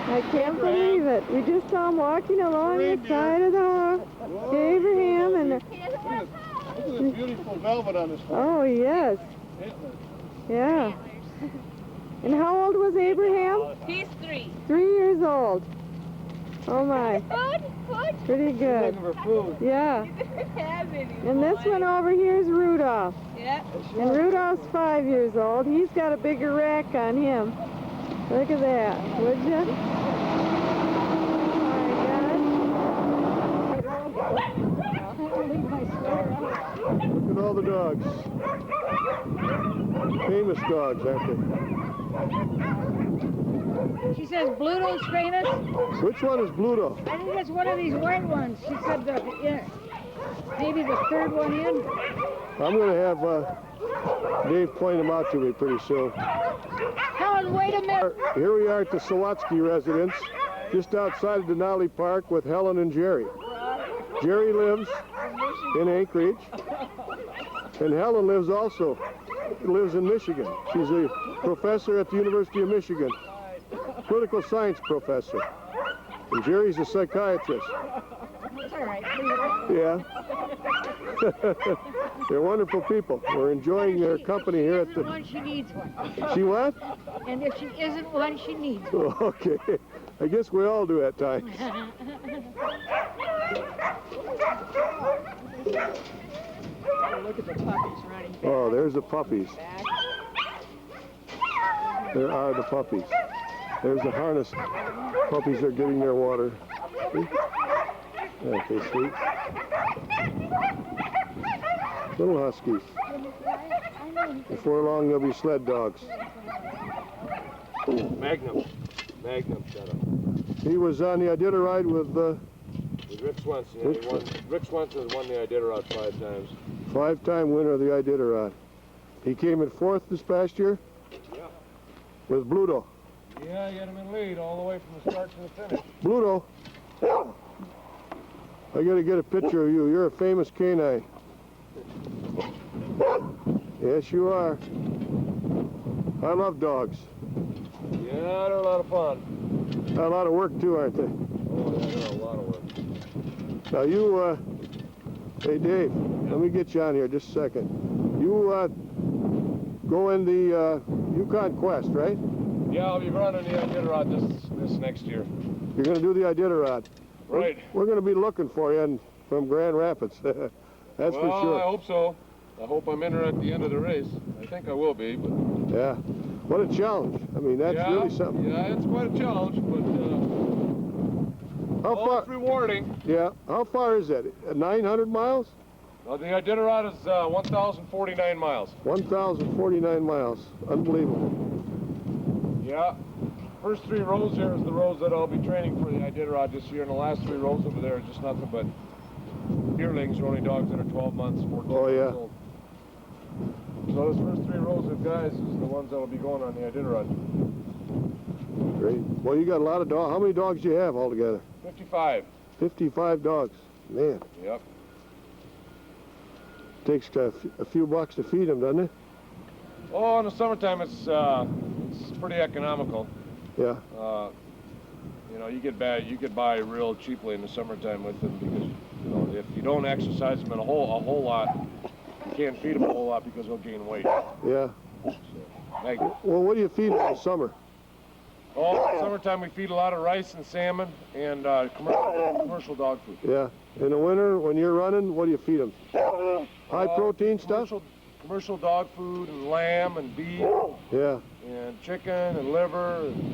I can't believe it. We just saw them walking along the side of the Abraham and at the beautiful velvet on this one. Oh, yes. Yeah. And how old was Abraham? He's 3. 3 years old. Oh my. Food? Food? Pretty good. Looking for food. Yeah. He doesn't have any. And this one over here is Rudolph. Yep. And Rudolph's 5 years old. He's got a bigger rack on him. Look at that, would you? Look at all the dogs. Famous dogs, aren't She says Bluto's famous. they? Which one is Bluto? I think it's one of these white ones. She said maybe the third one in. I'm going to have Dave point them out to me pretty soon. Helen, wait a minute. Here we are at the Sawatsky residence, just outside of Denali Park with Helen and Jerry. Jerry lives in Anchorage, and Helen lives in Michigan. She's a professor at the University of Michigan, political science professor. And Jerry's a psychiatrist. It's all right. Yeah. They're wonderful people. We're enjoying their company here at the... One, she needs one. She what? And if she isn't one, she needs one. Okay. I guess we all do at times. Look at the puppies running back. Oh, there's the puppies. There are the puppies. There's the harness. Puppies are getting their water. See? Okay, sweet. Little huskies. Before long, they'll be sled dogs. Magnum, shut up. He was on the Iditarod with Rick Swenson. Yeah, Rick Swenson has won the Iditarod 5 times. 5-time winner of the Iditarod. He came in 4th this past year? Yeah. With Bluto. Yeah, you had him in lead all the way from the start to the finish. Bluto, I gotta get a picture of you. You're a famous canine. Yes, you are. I love dogs. Yeah, they're a lot of fun. A lot of work too, aren't they? Oh, yeah, they're a lot of work. Now you, hey Dave, let me get you on here just a second. You go in the Yukon Quest, right? Yeah, I'll be running the Iditarod this next year. You're gonna do the Iditarod. Right. We're gonna be looking for you from Grand Rapids. That's for sure. I hope so. I hope I'm in her at the end of the race. I think I will be, but... Yeah. What a challenge. I mean, that's really something. Yeah, it's quite a challenge, but how far? It's rewarding. Yeah. How far is that? 900 miles? The Iditarod is 1,049 miles. 1,049 miles. Unbelievable. Yeah. First 3 rows here is the rows that I'll be training for the Iditarod this year, and the last 3 rows over there is just nothing but yearlings, or only dogs that are 12 months, 14 months old. So those first 3 rows of guys is the ones that'll be going on the Iditarod. Great. Well, you got a lot of dogs. How many dogs do you have altogether? 55. 55 dogs. Man. Yep. Takes a few bucks to feed them, doesn't it? Oh, in the summertime it's pretty economical. Yeah. You know, you could buy real cheaply in the summertime with them because, you know, if you don't exercise them a whole lot, you can't feed them a whole lot because they'll gain weight. Yeah. So, well, what do you feed them in the summer? Oh, summertime we feed a lot of rice and salmon and commercial dog food. Yeah. In the winter, when you're running, what do you feed them? High protein stuff? Commercial dog food and lamb and beef. Yeah. And chicken and liver. And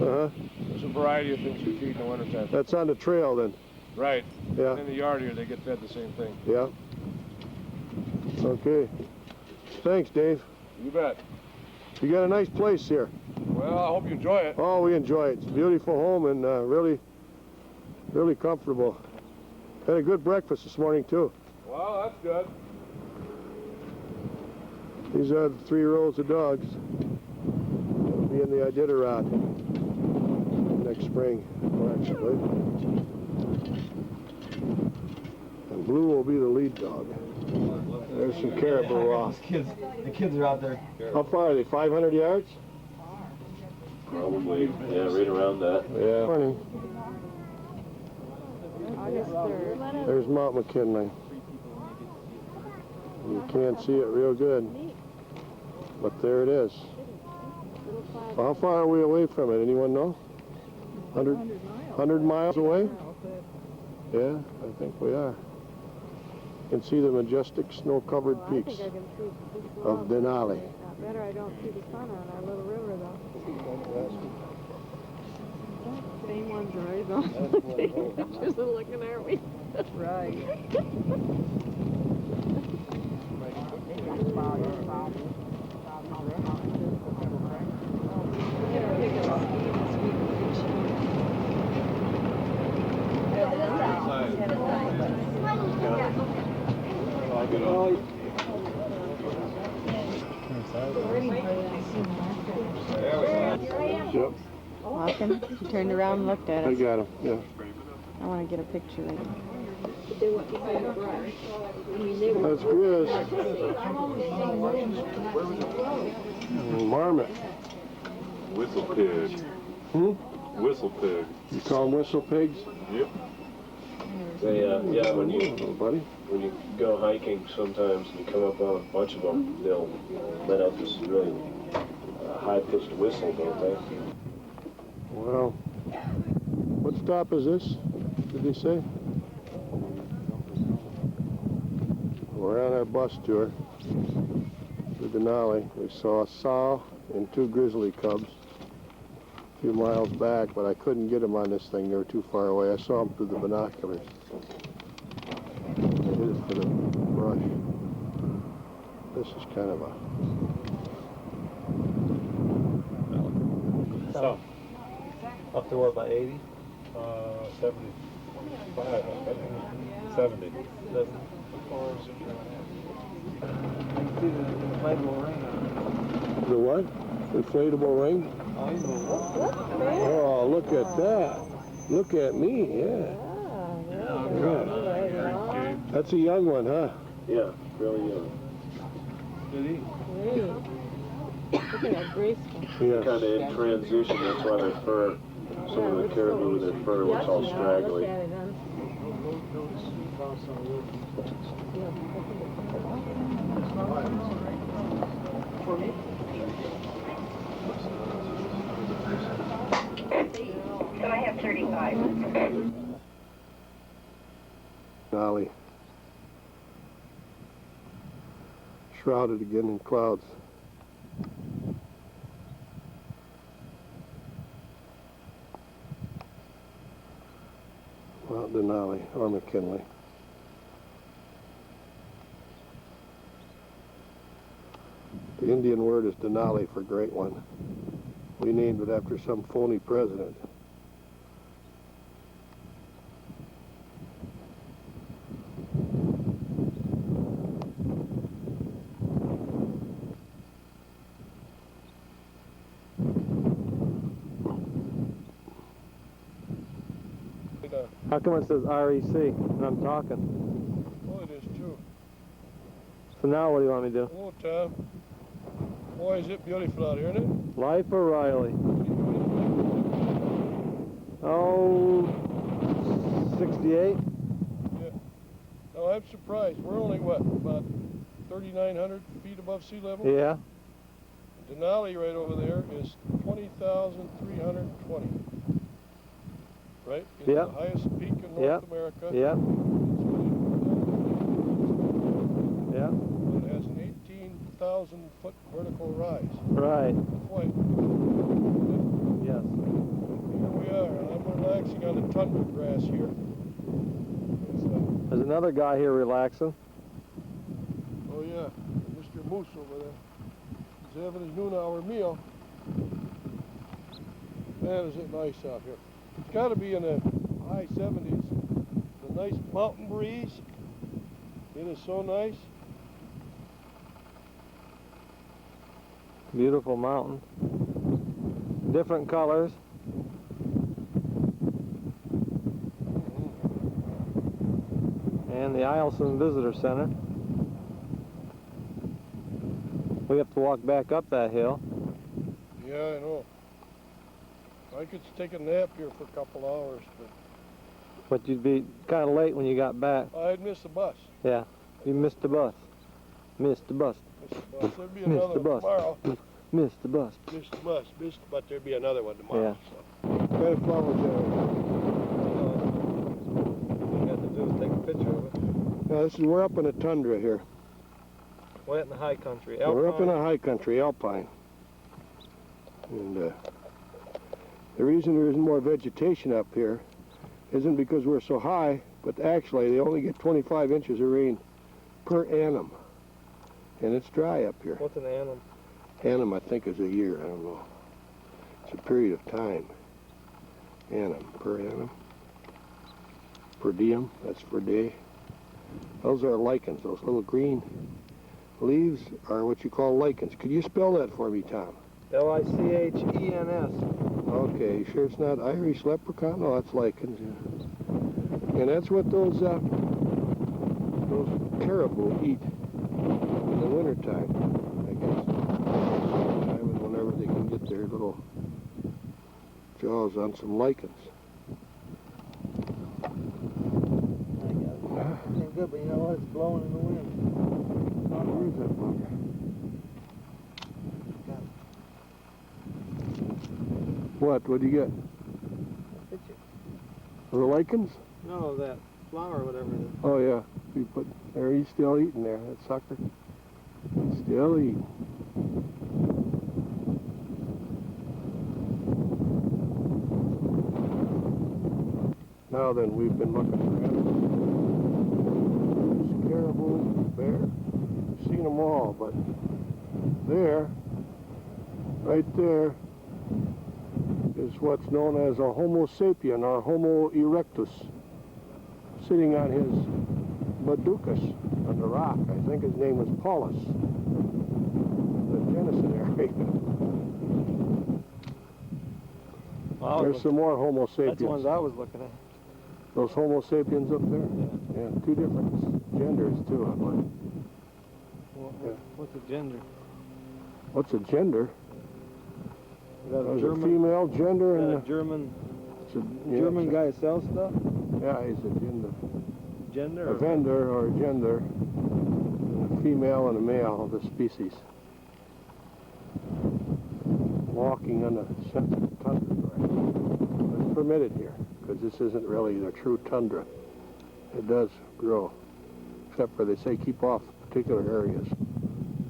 there's a variety of things you feed in the wintertime. That's on the trail then? Right. Yeah. And in the yard here, they get fed the same thing. Yeah. Okay. Thanks, Dave. You bet. You got a nice place here. Well, I hope you enjoy it. Oh, we enjoy it. It's a beautiful home and really comfortable. Had a good breakfast this morning, too. Well, that's good. These are the 3 rows of dogs. They'll be in the Iditarod next spring, actually. And Blue will be the lead dog. There's some caribou off. The kids are out there. How far are they? 500 yards? Probably, yeah, right around that. Yeah. Morning. There's Mount McKinley. You can't see it real good, but there it is. Well, how far are we away from it? Anyone know? 100 miles away? Yeah, I think we are. You can see the majestic snow-covered peaks of Denali. Better I don't see the sun on our little river, though. Same ones are always on. Taking pictures and looking, aren't we? Right. Yep. Walking. He turned around and looked at us. I got him, yeah. I want to get a picture of him. That's Grizz. Marmot. Whistle pig. Whistle pig. You call them whistle pigs? Yep. They, yeah, when you buddy, when you go hiking sometimes and you come up on a bunch of them, they'll let out this really high-pitched whistle, don't they? Well, what stop is this? Did they say? We're on our bus tour to Denali. We saw a sow and 2 grizzly cubs a few miles back, but I couldn't get them on this thing. They were too far away. I saw them through the binoculars. I hit it for the brush. This is kind of a... So, up to what, about 80? 75, 70. The what? Inflatable ring? Oh, look at that. Look at me, yeah. Yeah. That's a young one, huh? Yeah, really young. Look at that graceful. Yes. Kind of in transition, that's why their fur, some of the caribou, their fur looks all straggly. Can I have 35? Denali. Shrouded again in clouds. Mount Denali or McKinley. The Indian word is Denali for great one. We named it after some phony president. How come it says REC when I'm talking? Oh, it is too. So now what do you want me to do? Hello, Tom. Boy, is it beautiful out here, isn't it? Life or Riley? Oh, 68? Yeah. No, I'm surprised. We're only, what, about 3,900 feet above sea level? Yeah. Denali right over there is 20,320. Right? It's Yep. the highest peak in North Yep. America. Yep. Yeah. It has an 18,000 foot vertical rise. Right. Quite. Yes. Here we are, and I'm relaxing on the tundra grass here. There's another guy here relaxing. Oh yeah, Mr. Moose over there. He's having his noon hour meal. Man, is it nice out here. It's got to be in the high 70s. The nice mountain breeze. It is so nice. Beautiful mountain. Different colors. And the Eielson Visitor Center. We have to walk back up that hill. Yeah, I know. I could take a nap here for a couple hours, But you'd be kind of late when you got back. but I'd miss the bus. Yeah, you missed the bus. Missed the bus. Well, there'll be Missed another the one bus. tomorrow. Missed the bus. Missed the bus, but there'll be another one tomorrow. Yeah. So. What kind of flowers All you got to do is take a picture of it. there? We're up in the tundra here. Way out in the high country. We're up in the high country, alpine. And the reason there isn't more vegetation up here isn't because we're so high, but actually they only get 25 inches of rain per annum. And it's dry up here. What's an annum? Annum, I think, is a year. I don't know. It's a period of time. Annum, per annum. Per diem, that's per day. Those are lichens. Those little green leaves are what you call lichens. Could you spell that for me, Tom? Lichens. Okay, you sure it's not Irish leprechaun? No, that's lichens. Yeah. And that's what those caribou eat in the wintertime, I guess. Whenever they can get their little jaws on some lichens. Ain't good, but you know what? It's blowing in the wind. Where is that bugger? What do you get? The lichens? No, that flower or whatever it is. Oh yeah. He's still eating there, that sucker. He's still eating. Now then, we've been looking for animals. Caribou, bear. We've seen them all, but there, right there, is what's known as a Homo sapien, or Homo erectus, sitting on his Baducus on the rock. I think his name was Paulus, the Genesee area. Wow, There's some more Homo sapiens. That's the ones I was looking at. Those Homo sapiens up there? Yeah, two different genders too, I believe. What's a gender? What's a gender? That There's German, a female gender and a German yeah, German guy sells stuff? Yeah, he's a gender. Gender? A vendor or a gender, and a female and a male of the species. Walking on the sensitive tundra. It's permitted here, because this isn't really the true tundra. It does grow, except for they say keep off particular areas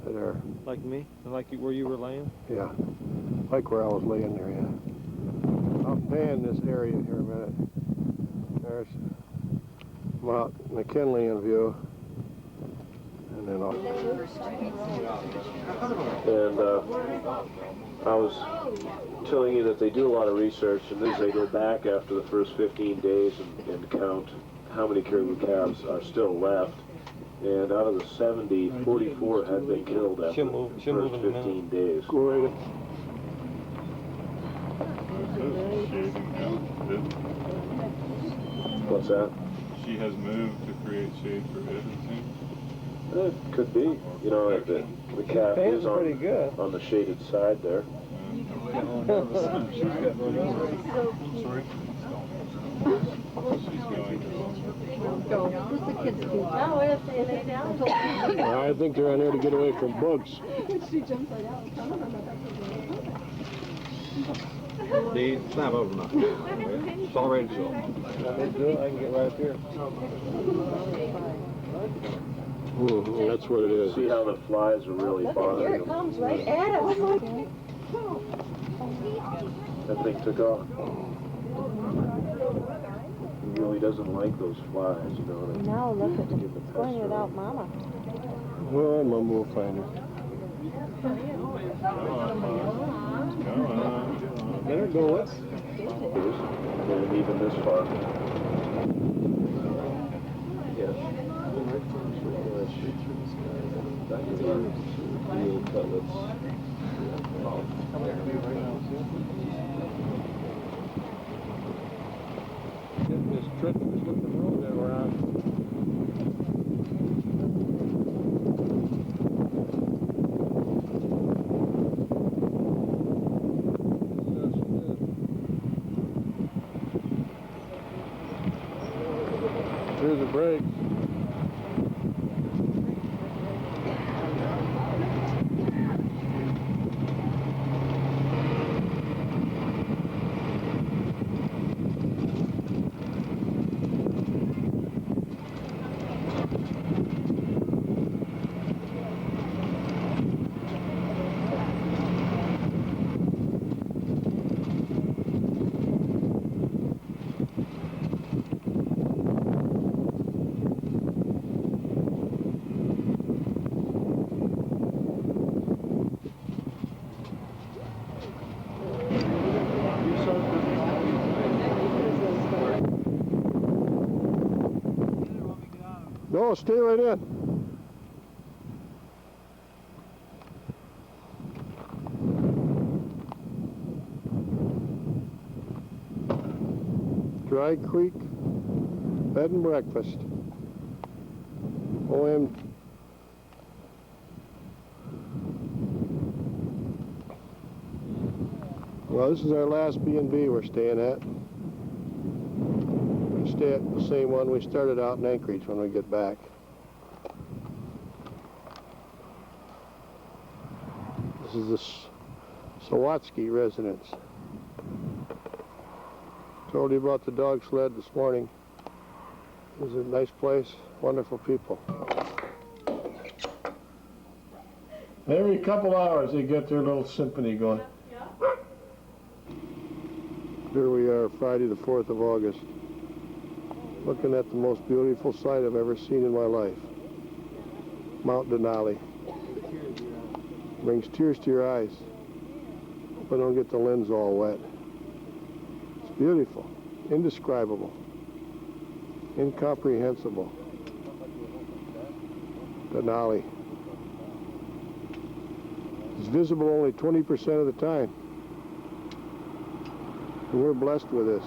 that are... Like me? Like where you were laying? Yeah, like where I was laying there, yeah. I'll pan this area here a minute. There's Mount McKinley in view. And then I'll... And I was telling you that they do a lot of research, and as they go back after the first 15 days and count how many caribou calves are still left. And out of the 70, 44 had been killed after the first 15 days. Go right in. What's that? She has moved to create shade for it, it seems. It could be. You know, the calf is on the shaded side there. Sorry? She's going. I think they're on there to get away from bugs. She jumps right out. It's not over now. It's all ready to go. I can get right up here. That's what it is. See how the flies are really bothering Here it them. comes right at us. That thing took off. He really doesn't like those flies, you know. Now look at it. It's going without Mama. Well, Mama will find her. Let her go. Let's. And even this far. Yes. Real cutlets. This treacherous looking road that we're on. Here's the brakes. No, stay right in. Dry Creek Bed and Breakfast. OM. Well, this is our last B&B we're staying at. We stay at the same one we started out in Anchorage when we get back. This is the Sawatsky residence. Told you about the dog sled this morning. It was a nice place, wonderful people. Every couple hours they get their little symphony going. Here we are, Friday the 4th of August, looking at the most beautiful sight I've ever seen in my life. Mount Denali. Brings tears to your eyes. Hope I don't get the lens all wet. It's beautiful, indescribable, incomprehensible. Denali. It's visible only 20% of the time. And we're blessed with this.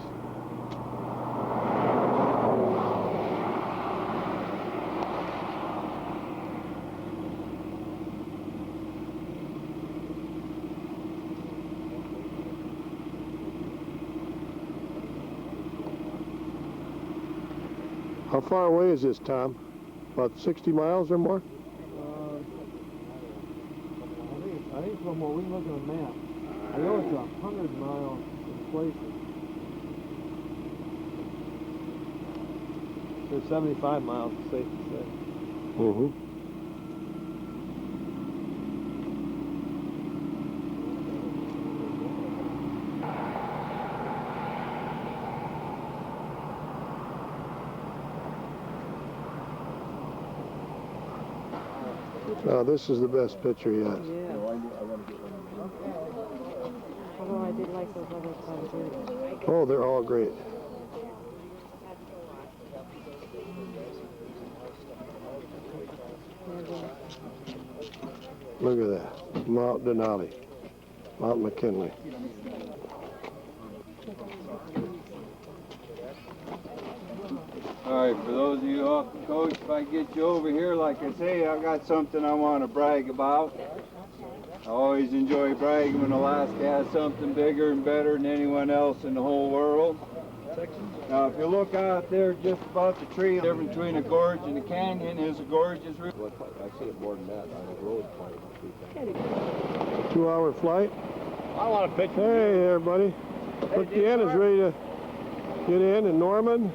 How far away is this, Tom? About 60 miles or more? I think from what we look on the map, I know it's 100 miles in places. There's 75 miles, it's safe to say. Mm-hmm. Now this is the best picture yet. Yeah. Although I did like those other ones. Oh, they're all great. Look at that. Mount Denali. Mount McKinley. All right, for those of you off the coast, if I get you over here, like I say, I got something I want to brag about. I always enjoy bragging when Alaska has something bigger and better than anyone else in the whole world. Now, if you look out there just about the tree, the difference between a gorge and a canyon is a gorge is real. I see it more than that on the road. 2-hour flight. I want a picture. Hey, everybody. Look, Deanna's ready to get in, and Norman.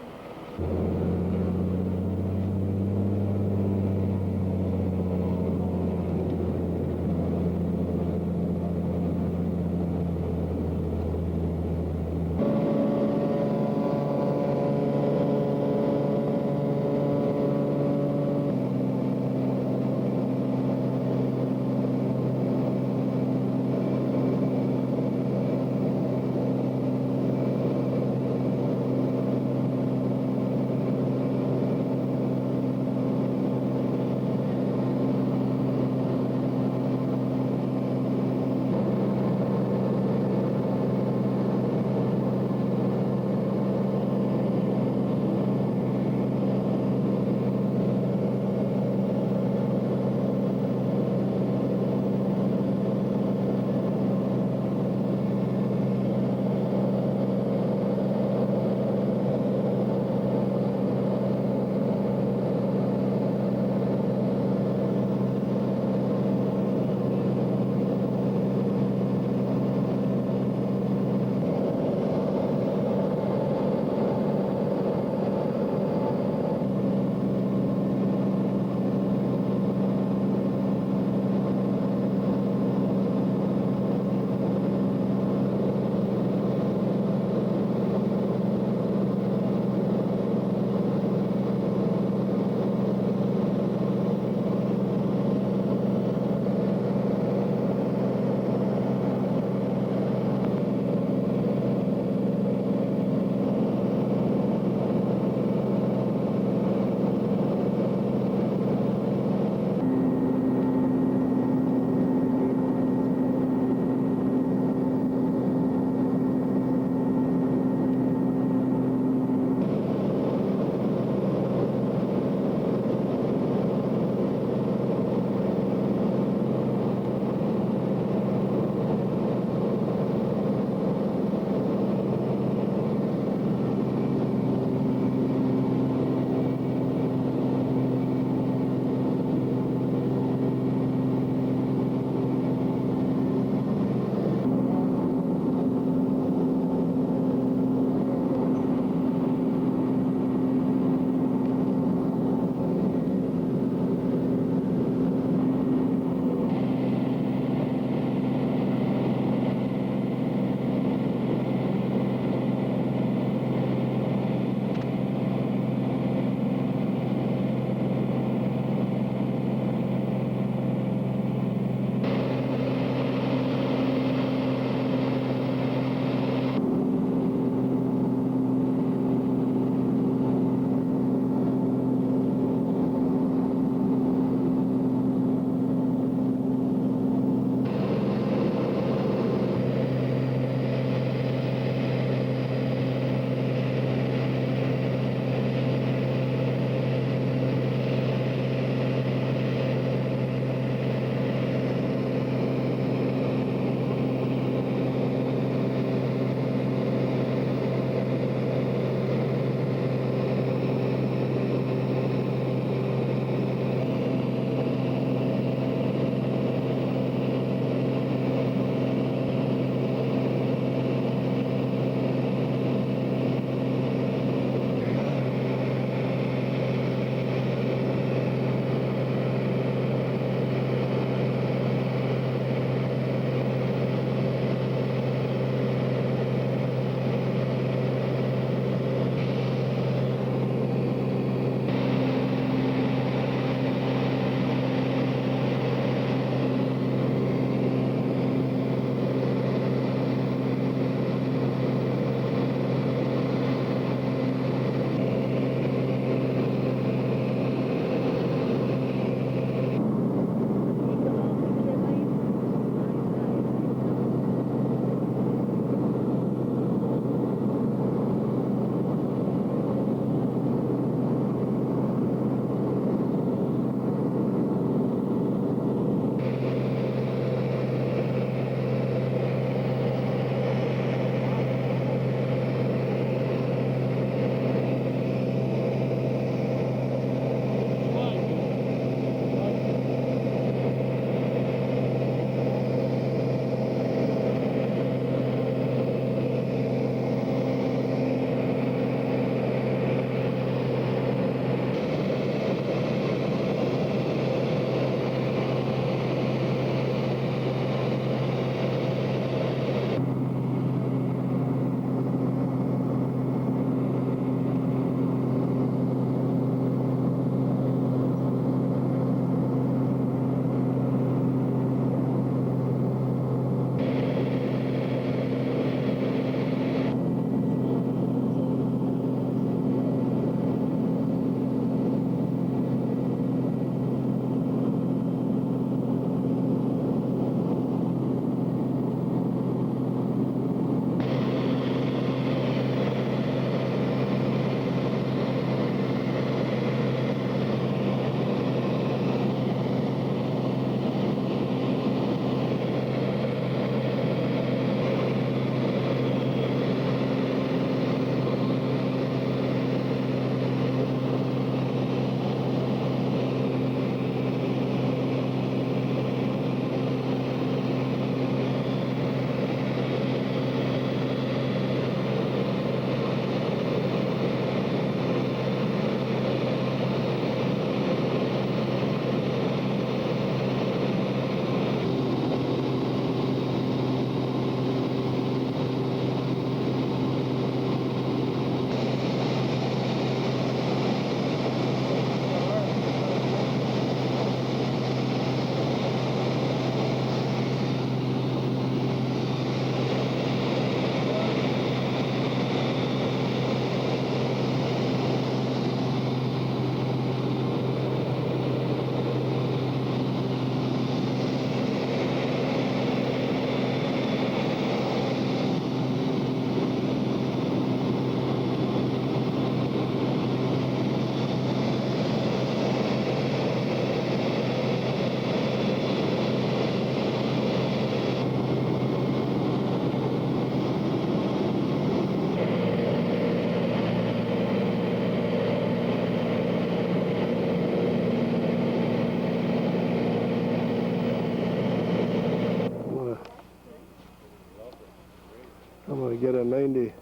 get a 90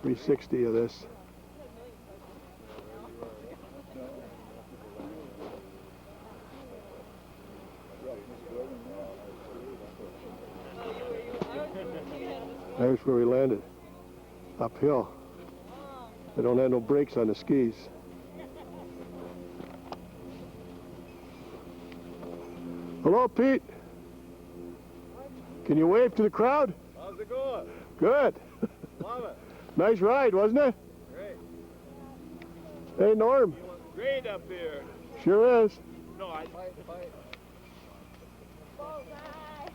360 of this. There's where we landed, uphill. They don't have no brakes on the skis. Hello, Pete. Can you wave to the crowd? How's it going? Good. Love it. Nice ride, wasn't it? Great. Hey, Norm. Great up here. Sure is. No, I.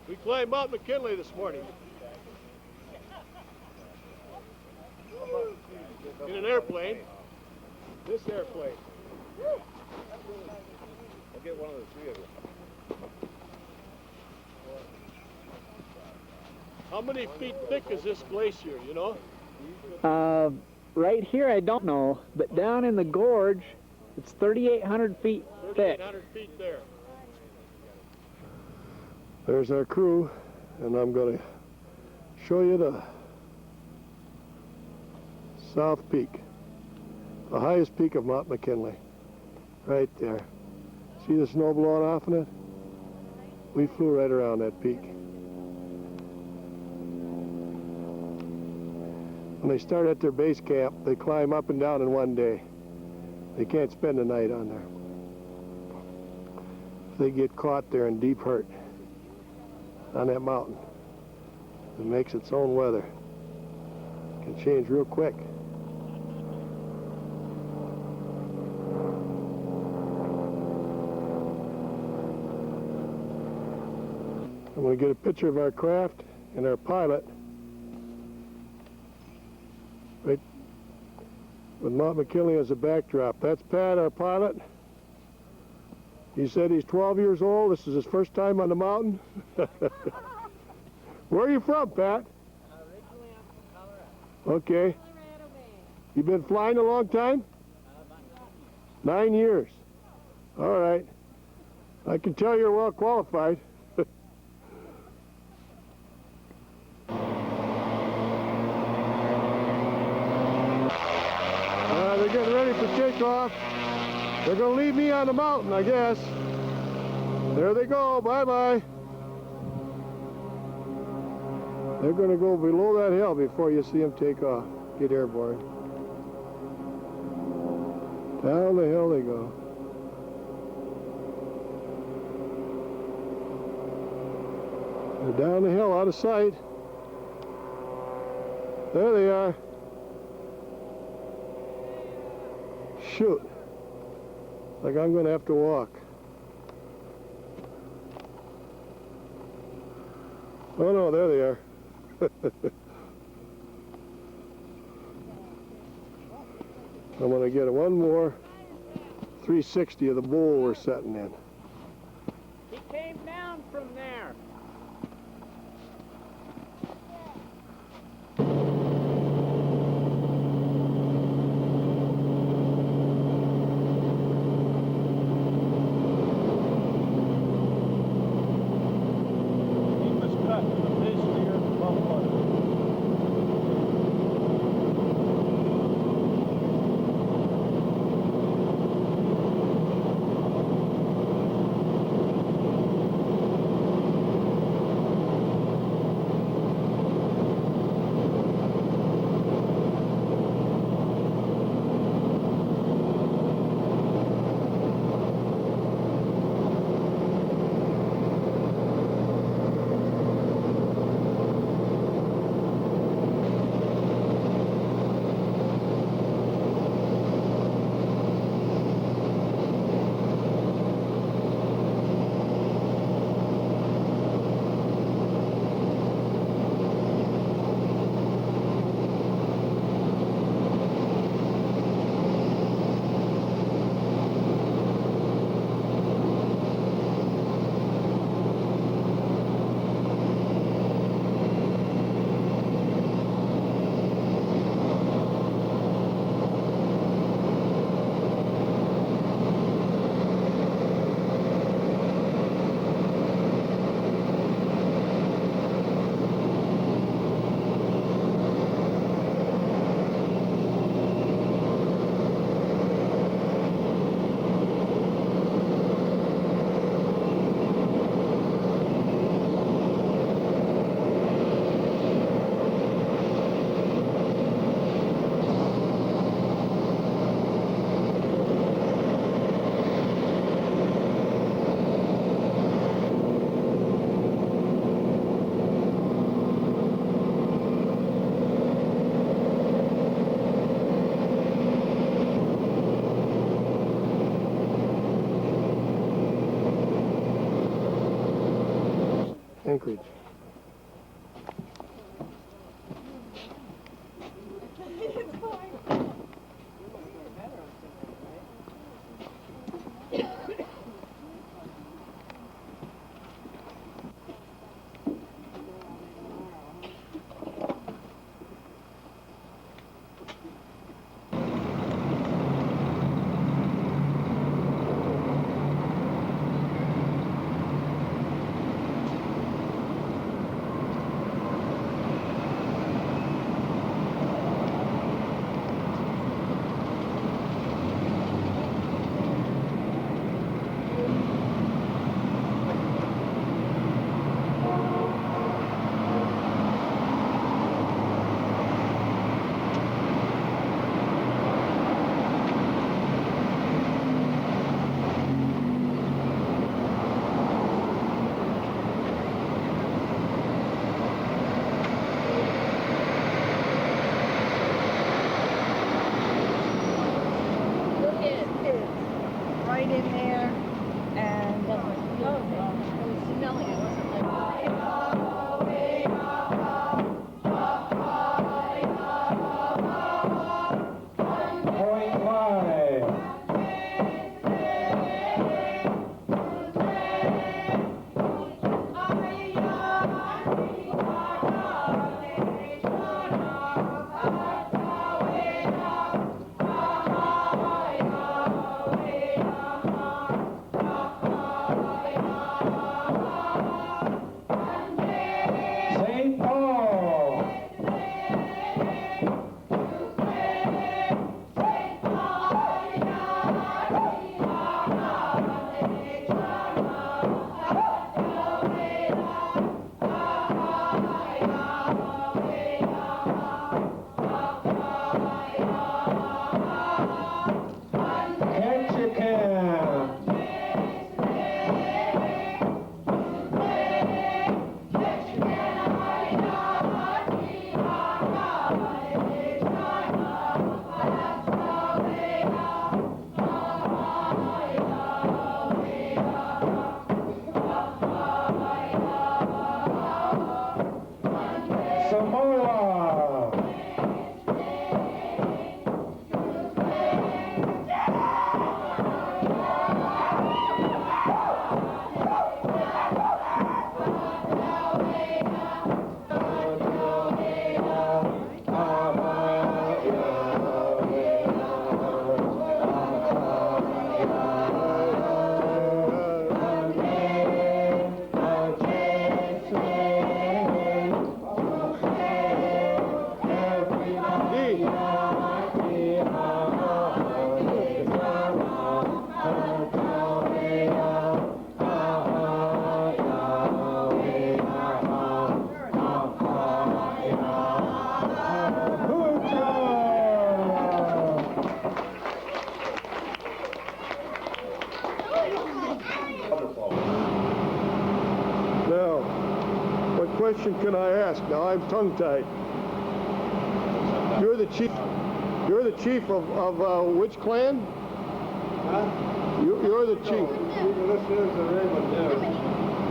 We climbed Mount McKinley this morning. In an airplane. This airplane. I'll get one of the three of you. How many feet thick is this glacier, you know? Right here, I don't know, but down in the gorge, it's 3,800 feet thick. 3,800 feet there. There's our crew, and I'm going to show you the South Peak, the highest peak of Mount McKinley, right there. See the snow blowing off in it? We flew right around that peak. When they start at their base camp, they climb up and down in one day. They can't spend the night on there. They get caught there in deep hurt on that mountain. It makes its own weather. It can change real quick. I'm going to get a picture of our craft and our pilot right with Mount McKinley as a backdrop. That's Pat, our pilot. He said he's 12 years old. This is his first time on the mountain. Where are you from, Pat? Originally I'm from Colorado. Okay. You been flying a long time? 9 years. All right. I can tell you're well qualified. They're getting ready for takeoff. They're going to leave me on the mountain, I guess. There they go. Bye-bye. They're going to go below that hill before you see them take off. Get airborne. Down the hill they go. They're down the hill out of sight. There they are. Shoot. Like I'm going to have to walk. Oh no, there they are. I'm going to get one more 360 of the bowl we're setting in. He came down from there. Anchorage. Right in there, and Now, what question can I ask? Now I'm tongue-tied. You're the chief. You're the chief of which clan? Huh? You're the chief. This is a raven there.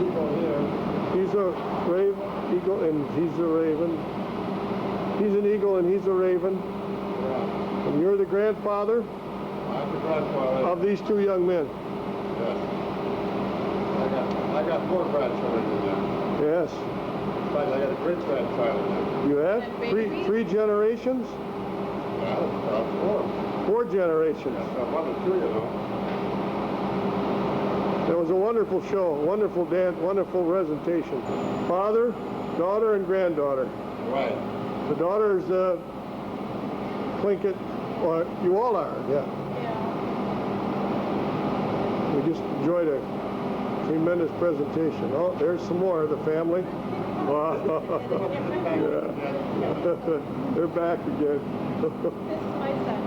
Eagle here. He's a eagle, and he's a raven. He's an eagle, and he's a raven. Yeah. And you're the grandfather? I'm the grandfather. Of these two young men? Yes. I got 4 grandchildren in there. Yes. In fact, I got a great-grandchild in there. You have? Three generations? Well, about 4. 4 generations. Yes, I'm 1 or 2, you know. It was a wonderful show, wonderful dance, wonderful presentation. Father, daughter, and granddaughter. Right. The daughter's Plinkett, or you all are, yeah. We just enjoyed a tremendous presentation. Oh, there's some more of the family. Wow. Yeah. They're back again. This is my son.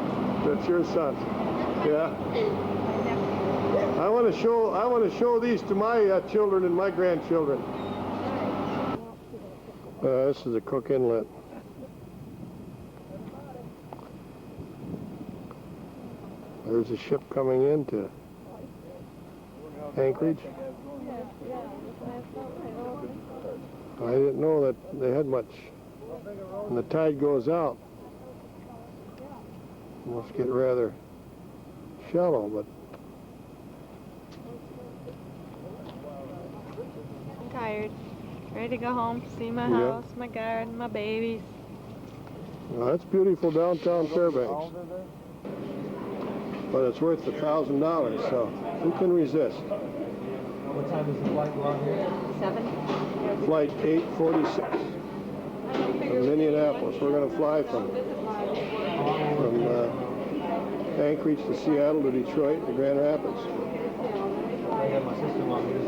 That's your son. Yeah. I want to show these to my children and my grandchildren. This is the Cook Inlet. There's a ship coming into Anchorage. I didn't know that they had much. When the tide goes out, it must get rather shallow, but I'm tired. Ready to go home, see my Yeah. house, my garden, my babies. well, that's beautiful downtown Fairbanks. But it's worth $1,000, so who can resist? What time does the flight go out here? 7. Flight 846 from Minneapolis. We're going to fly from Anchorage to Seattle to Detroit to Grand Rapids. I got my sister-in-law here.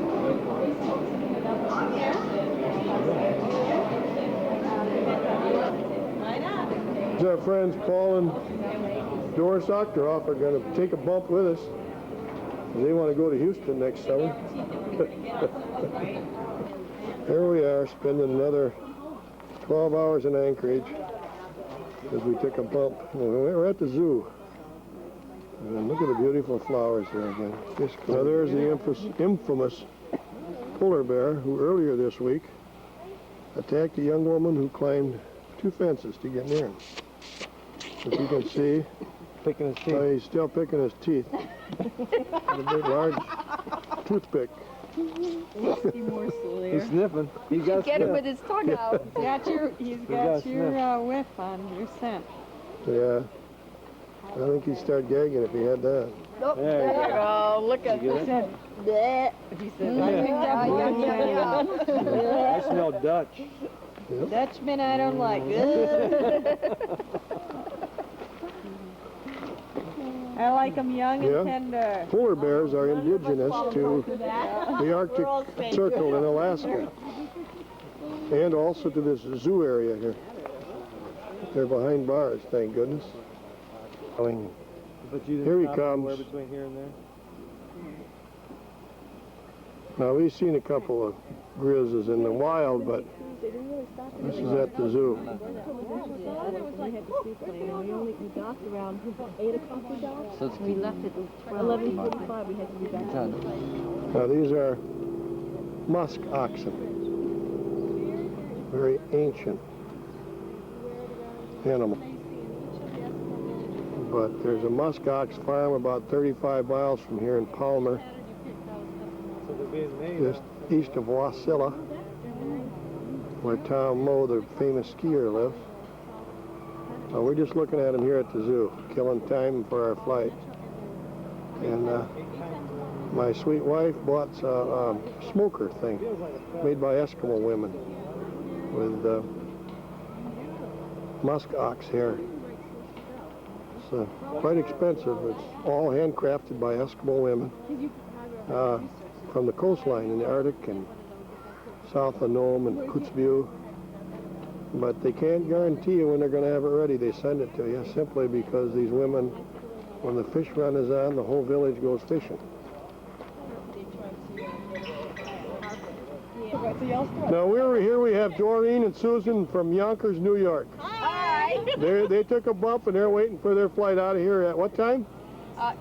Our friends Paul and Doris Octoroff are going to take a bump with us. They want to go to Houston next summer. Here we are, spending another 12 hours in Anchorage as we took a bump. We're at the zoo. And look at the beautiful flowers there again. Now there's the infamous polar bear who earlier this week attacked a young woman who climbed 2 fences to get near him. As you can see, picking his teeth. He's still picking his teeth. With a big, large toothpick. He's sniffing. He's got Get him with his tongue out. He's got your whiff on your scent. Yeah. I think he'd start gagging if he had that. Oh, there you go. Look at this. Bleh. He said, I picked up one. I smell Dutch. Yep. Dutchman I don't like. I like them young Yeah. and tender. Polar bears are indigenous to the Arctic Circle in Alaska. And also to this zoo area here. They're behind bars, thank goodness. But you Here he didn't stop anywhere comes. between here and there? Now we've seen a couple of grizzlies in the wild, but this is at the zoo. We docked around 8 o'clock we docked. So it's We left at 11:45. We had to be back. Now these are musk oxen. Very ancient animal. But there's a musk ox farm about 35 miles from here in Palmer, So they're being made. just east of Wasilla, where Tom Moe, the famous skier, lives. We're just looking at him here at the zoo, killing time for our flight. And my sweet wife bought a smoker thing made by Eskimo women with musk ox hair. It's quite expensive. It's all handcrafted by Eskimo women from the coastline in the Arctic and south of Nome and Kotzebue. But they can't guarantee you when they're going to have it ready. They send it to you simply because these women, when the fish run is on, the whole village goes fishing. Now here we have Doreen and Susan from Yonkers, New York. Hi. They took a bump and they're waiting for their flight out of here at what time?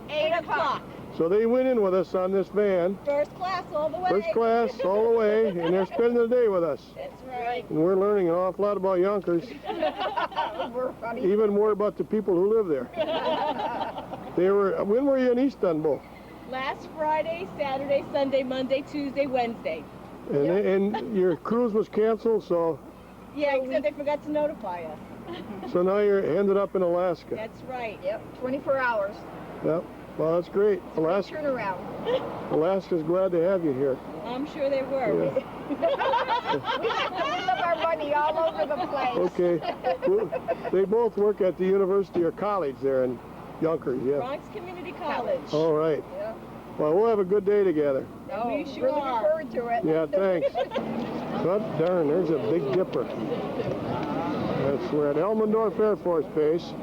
8 o'clock. So they went in with us on this van. First class all the way. First class all the way, and they're spending the day with us. That's right. And we're learning an awful lot about Yonkers, We're funny. even more about the people who live there. When were you in Istanbul? Last Friday, Saturday, Sunday, Monday, Tuesday, Wednesday. And your cruise was canceled, so Yeah, except they forgot to notify us. now you're ended up in Alaska. That's right. Yep. 24 hours. Yep. Well, that's great. Turnaround. Alaska's glad to have you here. I'm sure they were. Yeah. We spend our money all over the place. Okay. Well, they both work at the university or college there in Yonkers, yeah. Bronx Community College. All right. Yeah. Well, we'll have a good day together. Oh, we sure are. Looking forward to it. Yeah, thanks. God darn, there's a Big Dipper. We're at Elmendorf Air Force Base.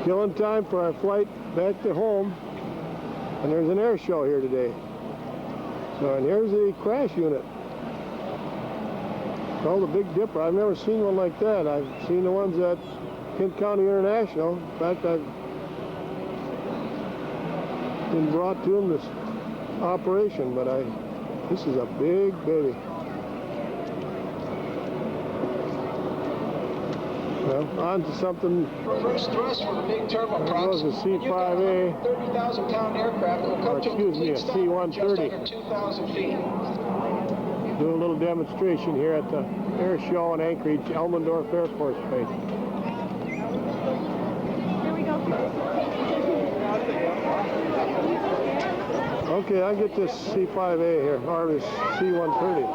Killing time for our flight back to home. And there's an air show here today. So, and here's the crash unit. It's called the Big Dipper. I've never seen one like that. I've seen the ones at Kent County International. In fact, I've been brought to them to operation, but this is a big baby. Well, on to something. Reverse thrust for the big turboprops. That was a C5A. 30,000-pound aircraft will come to a complete stop at just under 2,000 feet. Do a little demonstration here at the air show in Anchorage, Elmendorf Air Force Base. Here we go. Okay, I'll get this C5A here, or this C-130.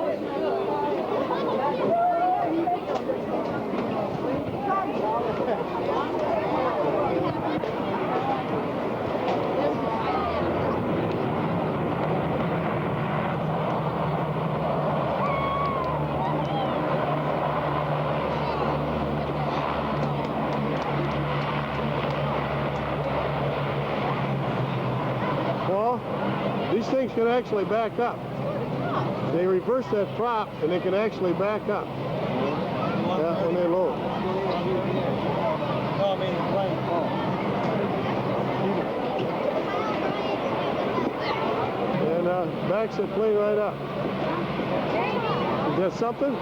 These things can actually back up. They reverse that prop and they can actually back up. Yeah, when they load. And backs the plane right up. Is that something?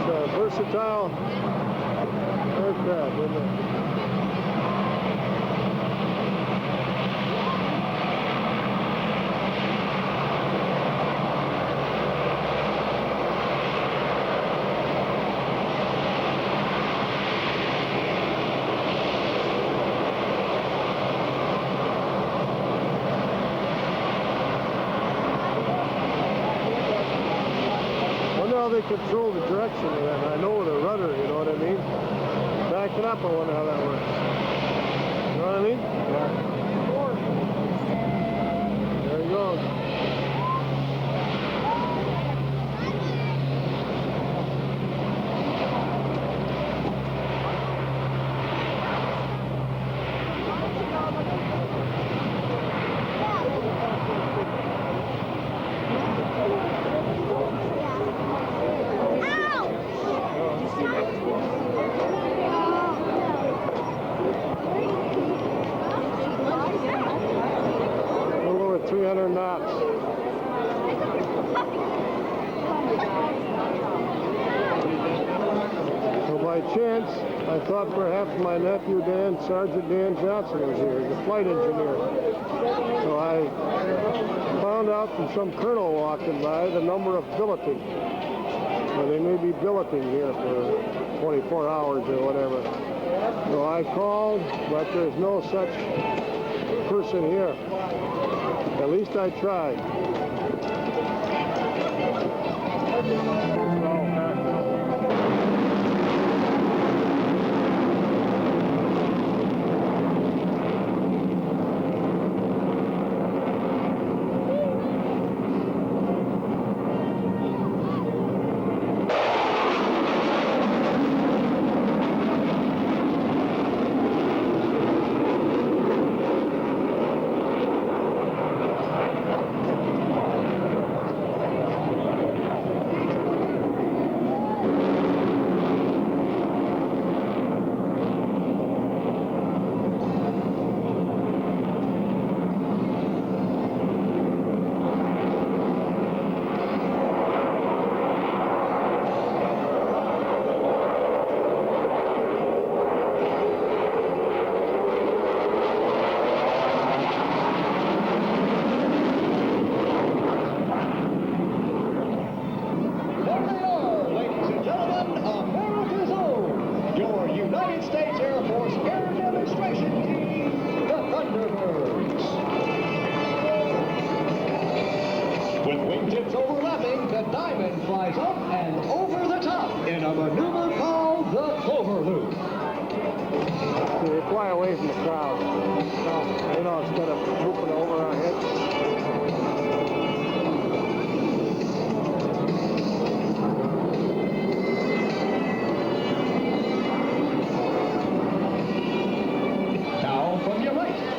It's a versatile aircraft, isn't it? They control the direction of that. I know the rudder, you know what I mean? Back it up, I wonder how that works. You know what I mean? Yeah. There he goes. Chance, I thought perhaps my nephew Dan, Sergeant Dan Johnson was here, the flight engineer. So I found out from some colonel walking by the number of billeting. So they may be billeting here for 24 hours or whatever. So I called, but there's no such person here. At least I tried.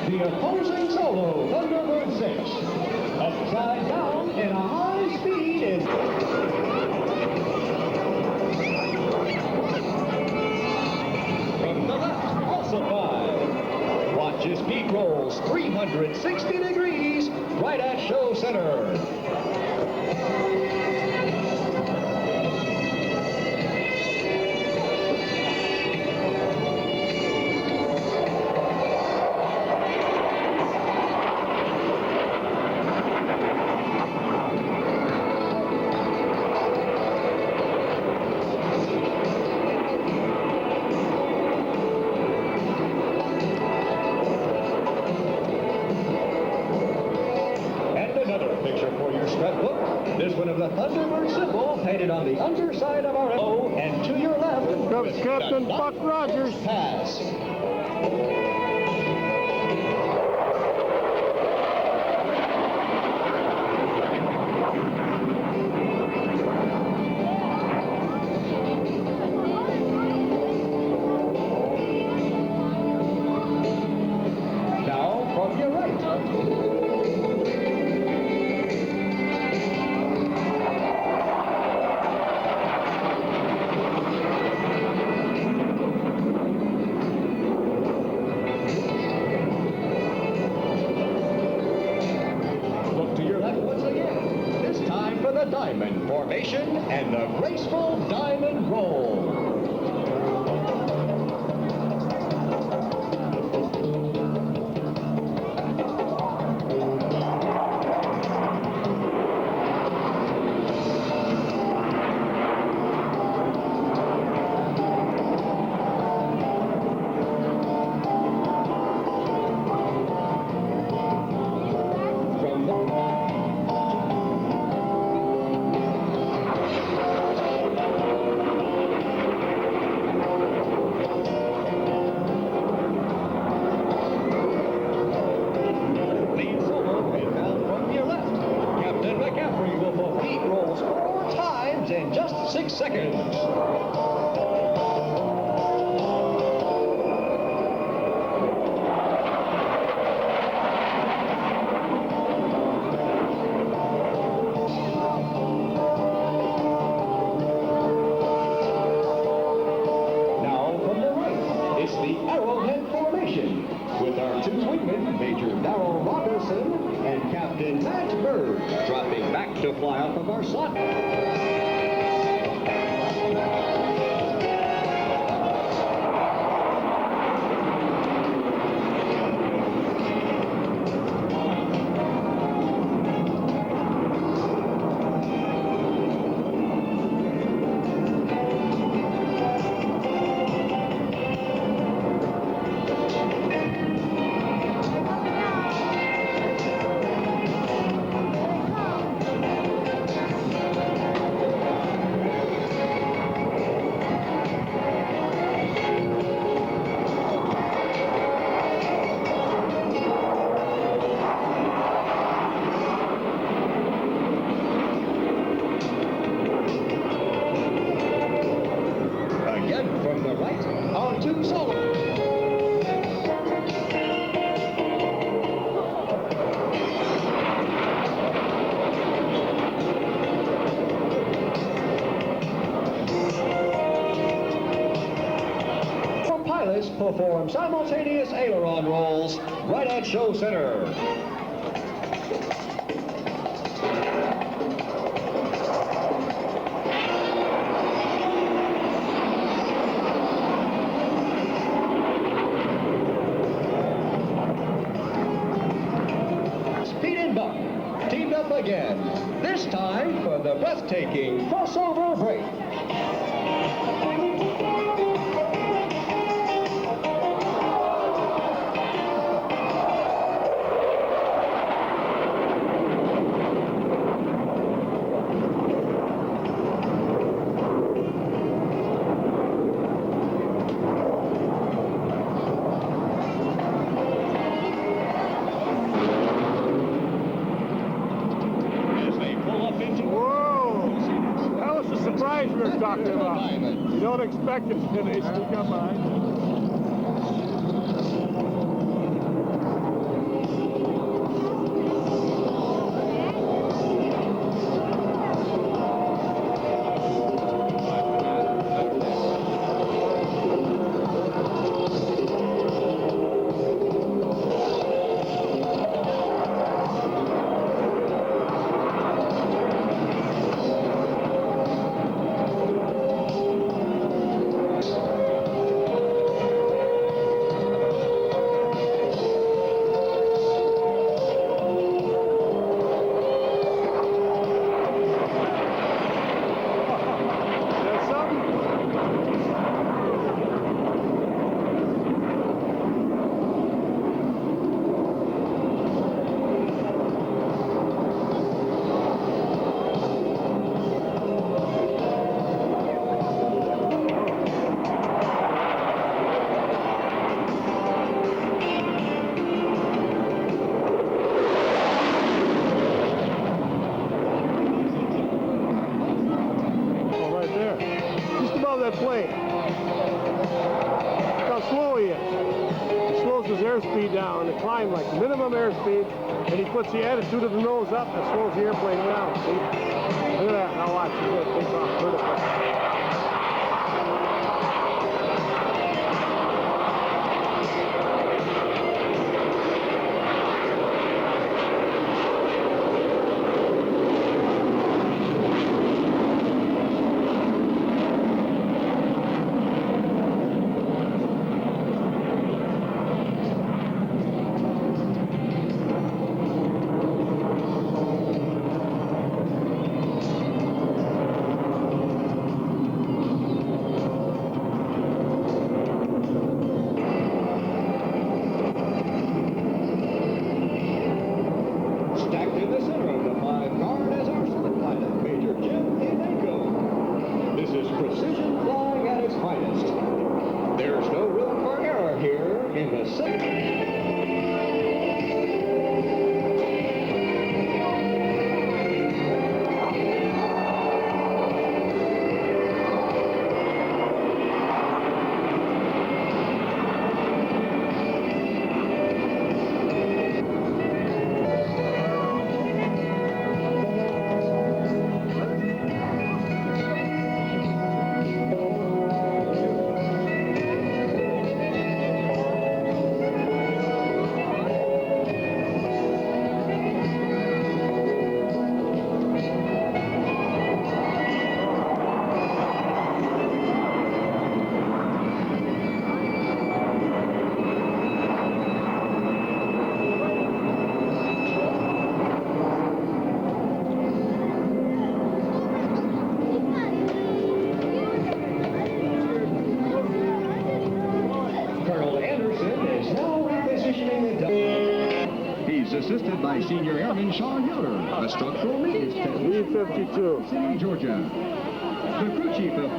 The opposing solo, Thunderbird 6. Upside down in a high speed is... From the left, also 5. Watch his speed rolls 360 degrees right at Show Center. This one of the Thunderbird symbol painted on the underside of our O, and to your left comes Captain Buck Rogers. Pass. Now from your right. Diamond formation and the graceful diamond roll. In just 6 seconds. Now from the right, it's the Arrowhead formation with our two wingmen, Major Darrell Robertson and Captain Matt Bird, dropping back to fly off of our slot. From the right, our two solo. Our pilots perform simultaneous aileron rolls right at Show Center. Teamed up again, this time for the breathtaking crossover break. Surprise we were talking about. You don't expect it until they sneak up behind you. play. Look how slow he is. He slows his airspeed down to climb like minimum airspeed, and he puts the attitude of the nose up and slows the airplane down. See? Look at that. Now watch. He's going to take off vertically. Stacked in the center of the 5-card is our select pilot, Major Jim Idenko. This is precision flying at its finest. There's no room for error here in the center. Colonel Anderson is now repositioning the... He's assisted by Senior Airman Sean Yoder, a structural maintenance technician, B-52. City, Georgia. The crew chief of